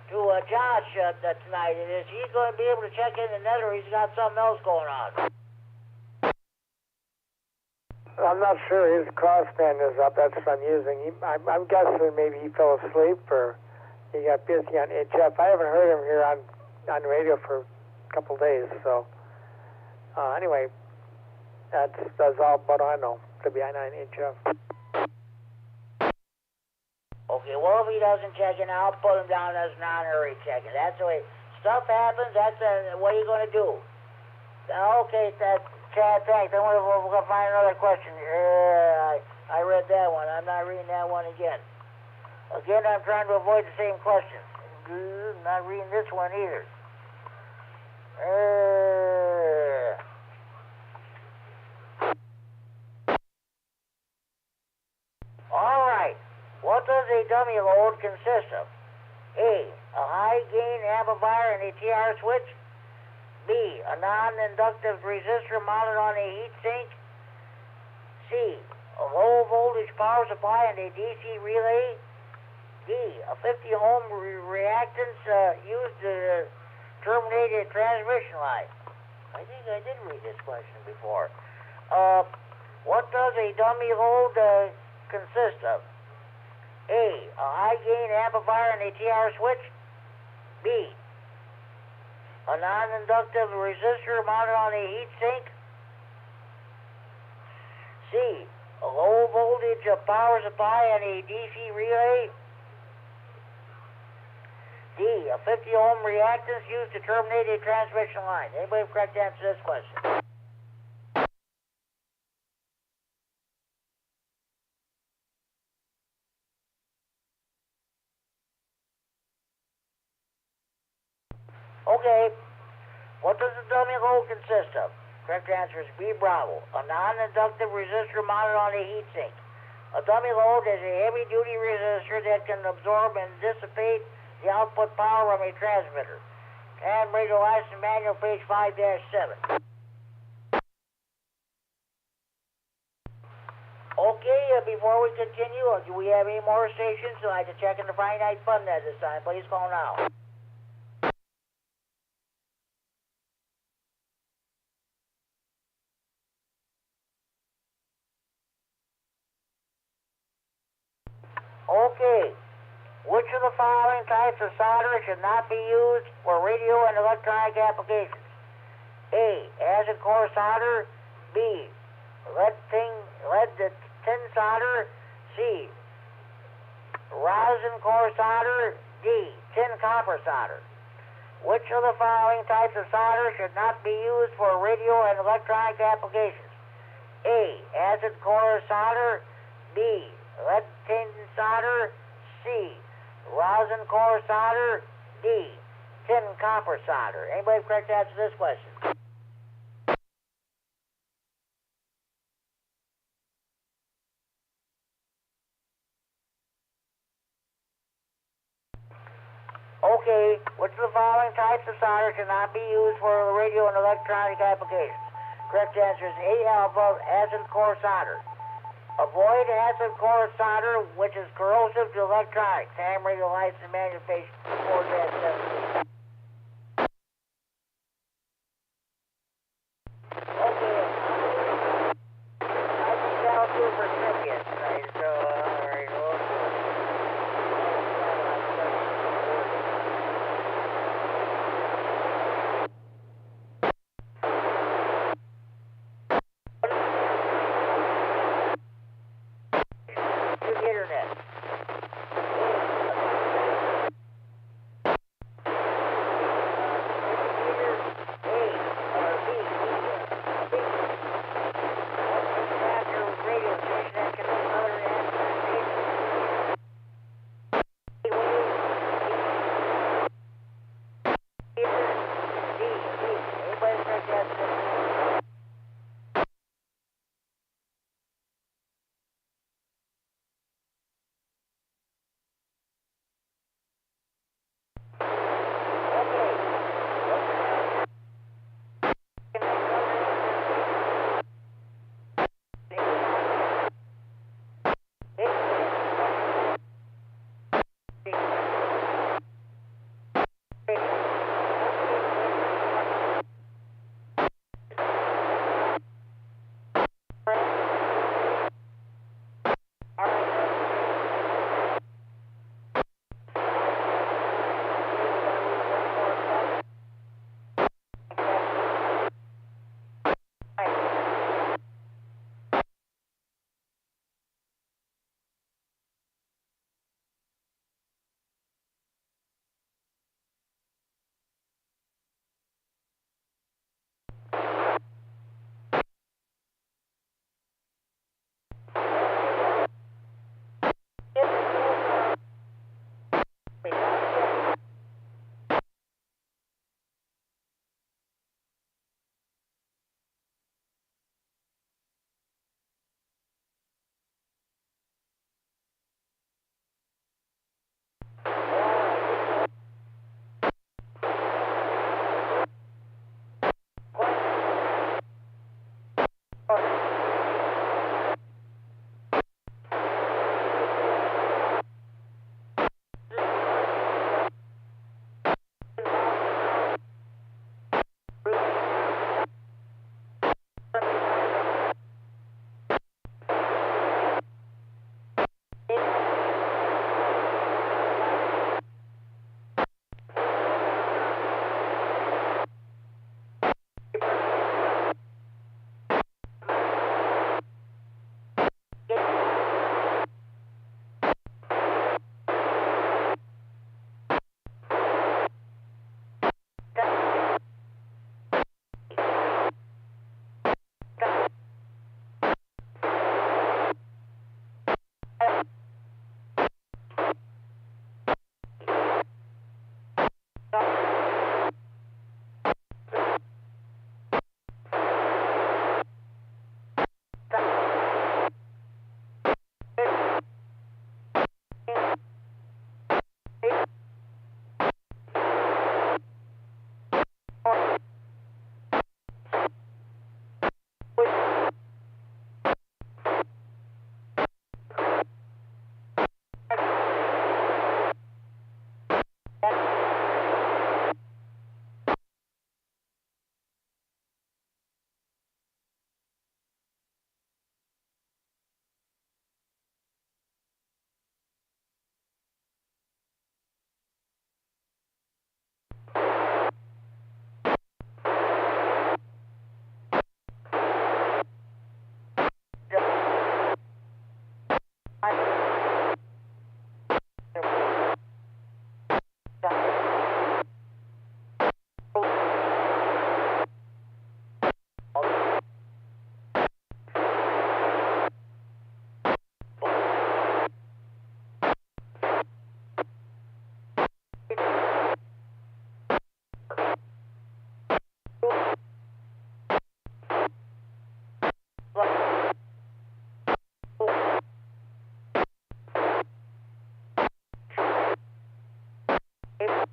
Josh tonight? And is he going to be able to check in the net, or he's got something else going on? I'm not sure. His crossband is up. That's what I'm using. I'm guessing maybe he fell asleep or he got busy on HF. I haven't heard him here on radio for a couple days. So anyway, that's all but I know. W9AXD. Okay, well, if he doesn't check in, I'll put him down as non-hurry checking. That's the way stuff happens. That's what are you going to do? Okay, Chad, thanks. We're going to find another question. I read that one. I'm not reading that one again. Again, I'm trying to avoid the same question. Not reading this one either. All right. What does a dummy load consist of? A high-gain amplifier and a TR switch. B, a non-inductive resistor mounted on a heat sink. C, a low-voltage power supply and a DC relay. D, a 50-ohm reactance used to terminate a transmission line. I think I did read this question before. What does a dummy load consist of? A high-gain amplifier and a TR switch. B, a non-inductive resistor mounted on a heat sink. C, a low-voltage power supply and a DC relay. D, a 50-ohm reactance used to terminate a transmission line. Anybody have correct answer to this question? Okay. What does a dummy load consist of? Correct answer is B Bravo. A non-inductive resistor mounted on a heat sink. A dummy load is a heavy-duty resistor that can absorb and dissipate the output power from a transmitter. And radio license manual, page 5-7. Okay, before we continue, do we have any more stations? I'd like to check in the Friday Night Fun Net this time. Please call now. Okay. Which of the following types of solder should not be used for radio and electronic applications? A. Acid core solder. B. Lead tin solder. C. Rosin core solder. D. Tin copper solder. Which of the following types of solder should not be used for radio and electronic applications? A. Acid core solder. B. Lead tin solder. C. Rosin core solder. D. Tin copper solder. Anybody have correct answer to this question? Okay, which of the following types of solder should not be used for radio and electronic applications? Correct answer is A alpha, acid core solder. Avoid acid core solder, which is corrosive to electronics. Ham radio lights and manufacturing before that. Okay. I can tell two recipients tonight, so all right, internet. Kinda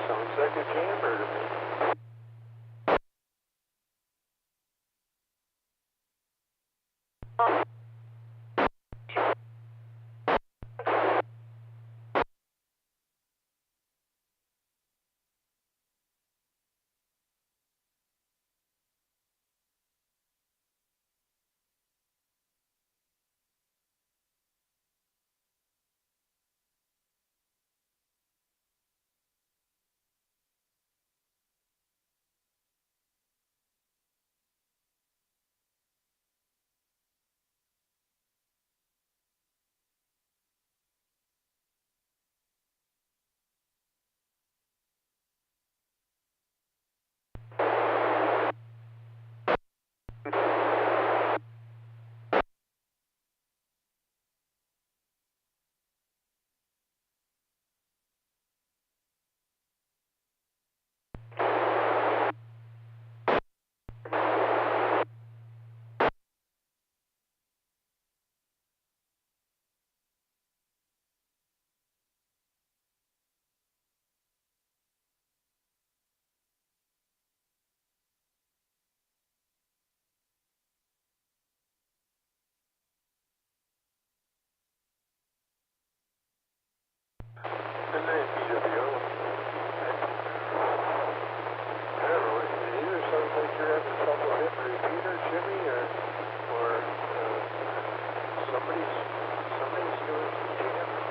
sounds like a jammer to me. Good night, BWO. I don't know, it either sounds like you're having trouble hitting the repeater, Jimmy, or somebody's doing some jamming.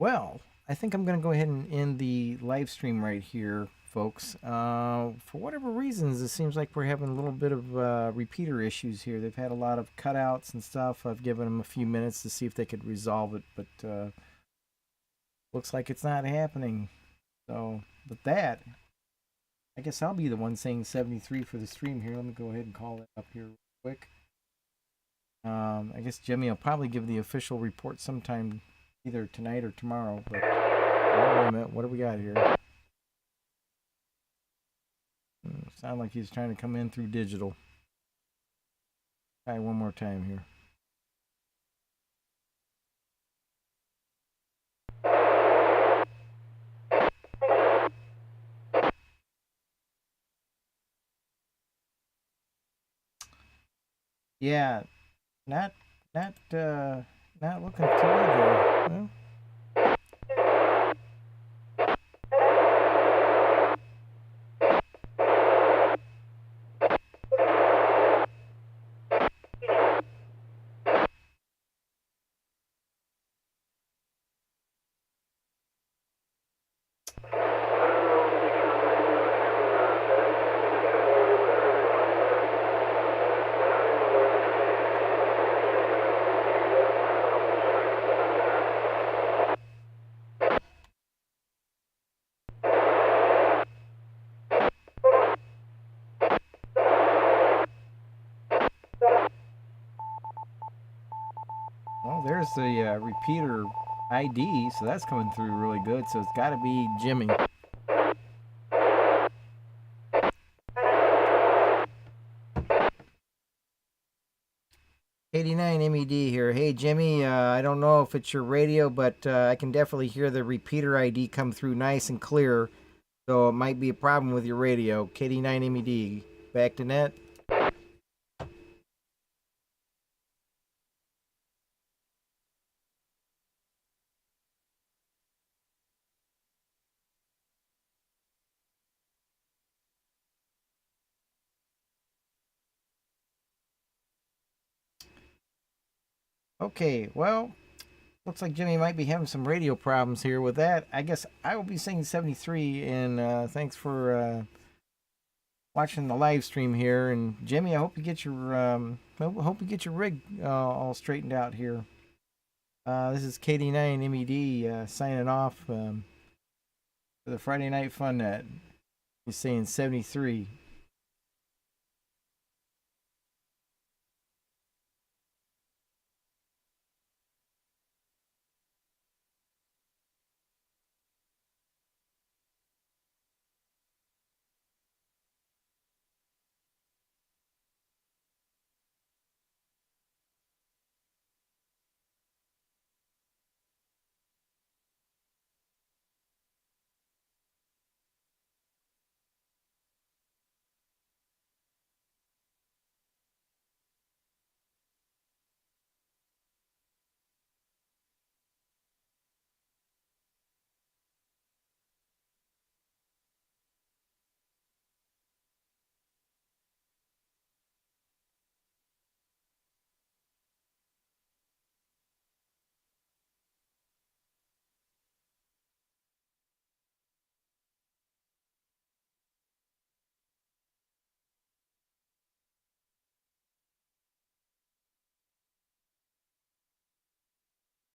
Well, I think I'm going to go ahead and end the live stream right here, folks. For whatever reasons, it seems like we're having a little bit of repeater issues here. They've had a lot of cutouts and stuff. I've given them a few minutes to see if they could resolve it, but looks like it's not happening. So, with that, I guess I'll be the one saying 73 for the stream here. Let me go ahead and call that up here real quick. I guess Jimmy will probably give the official report sometime either tonight or tomorrow. But oh, wait a minute, what do we got here? Sound like he's trying to come in through digital. Try one more time here. Yeah, not looking too good there. Well, there's the repeater ID, so that's coming through really good. So it's got to be Jimmy. KD9MED here. Hey Jimmy, I don't know if it's your radio, but I can definitely hear the repeater ID come through nice and clear. So it might be a problem with your radio. KD9MED, back to net. Okay, well, looks like Jimmy might be having some radio problems here with that. I guess I will be saying 73, and thanks for watching the live stream here. And Jimmy, I hope you get your rig all straightened out here. This is KD9MED signing off for the Friday Night Fun Net. He's saying 73.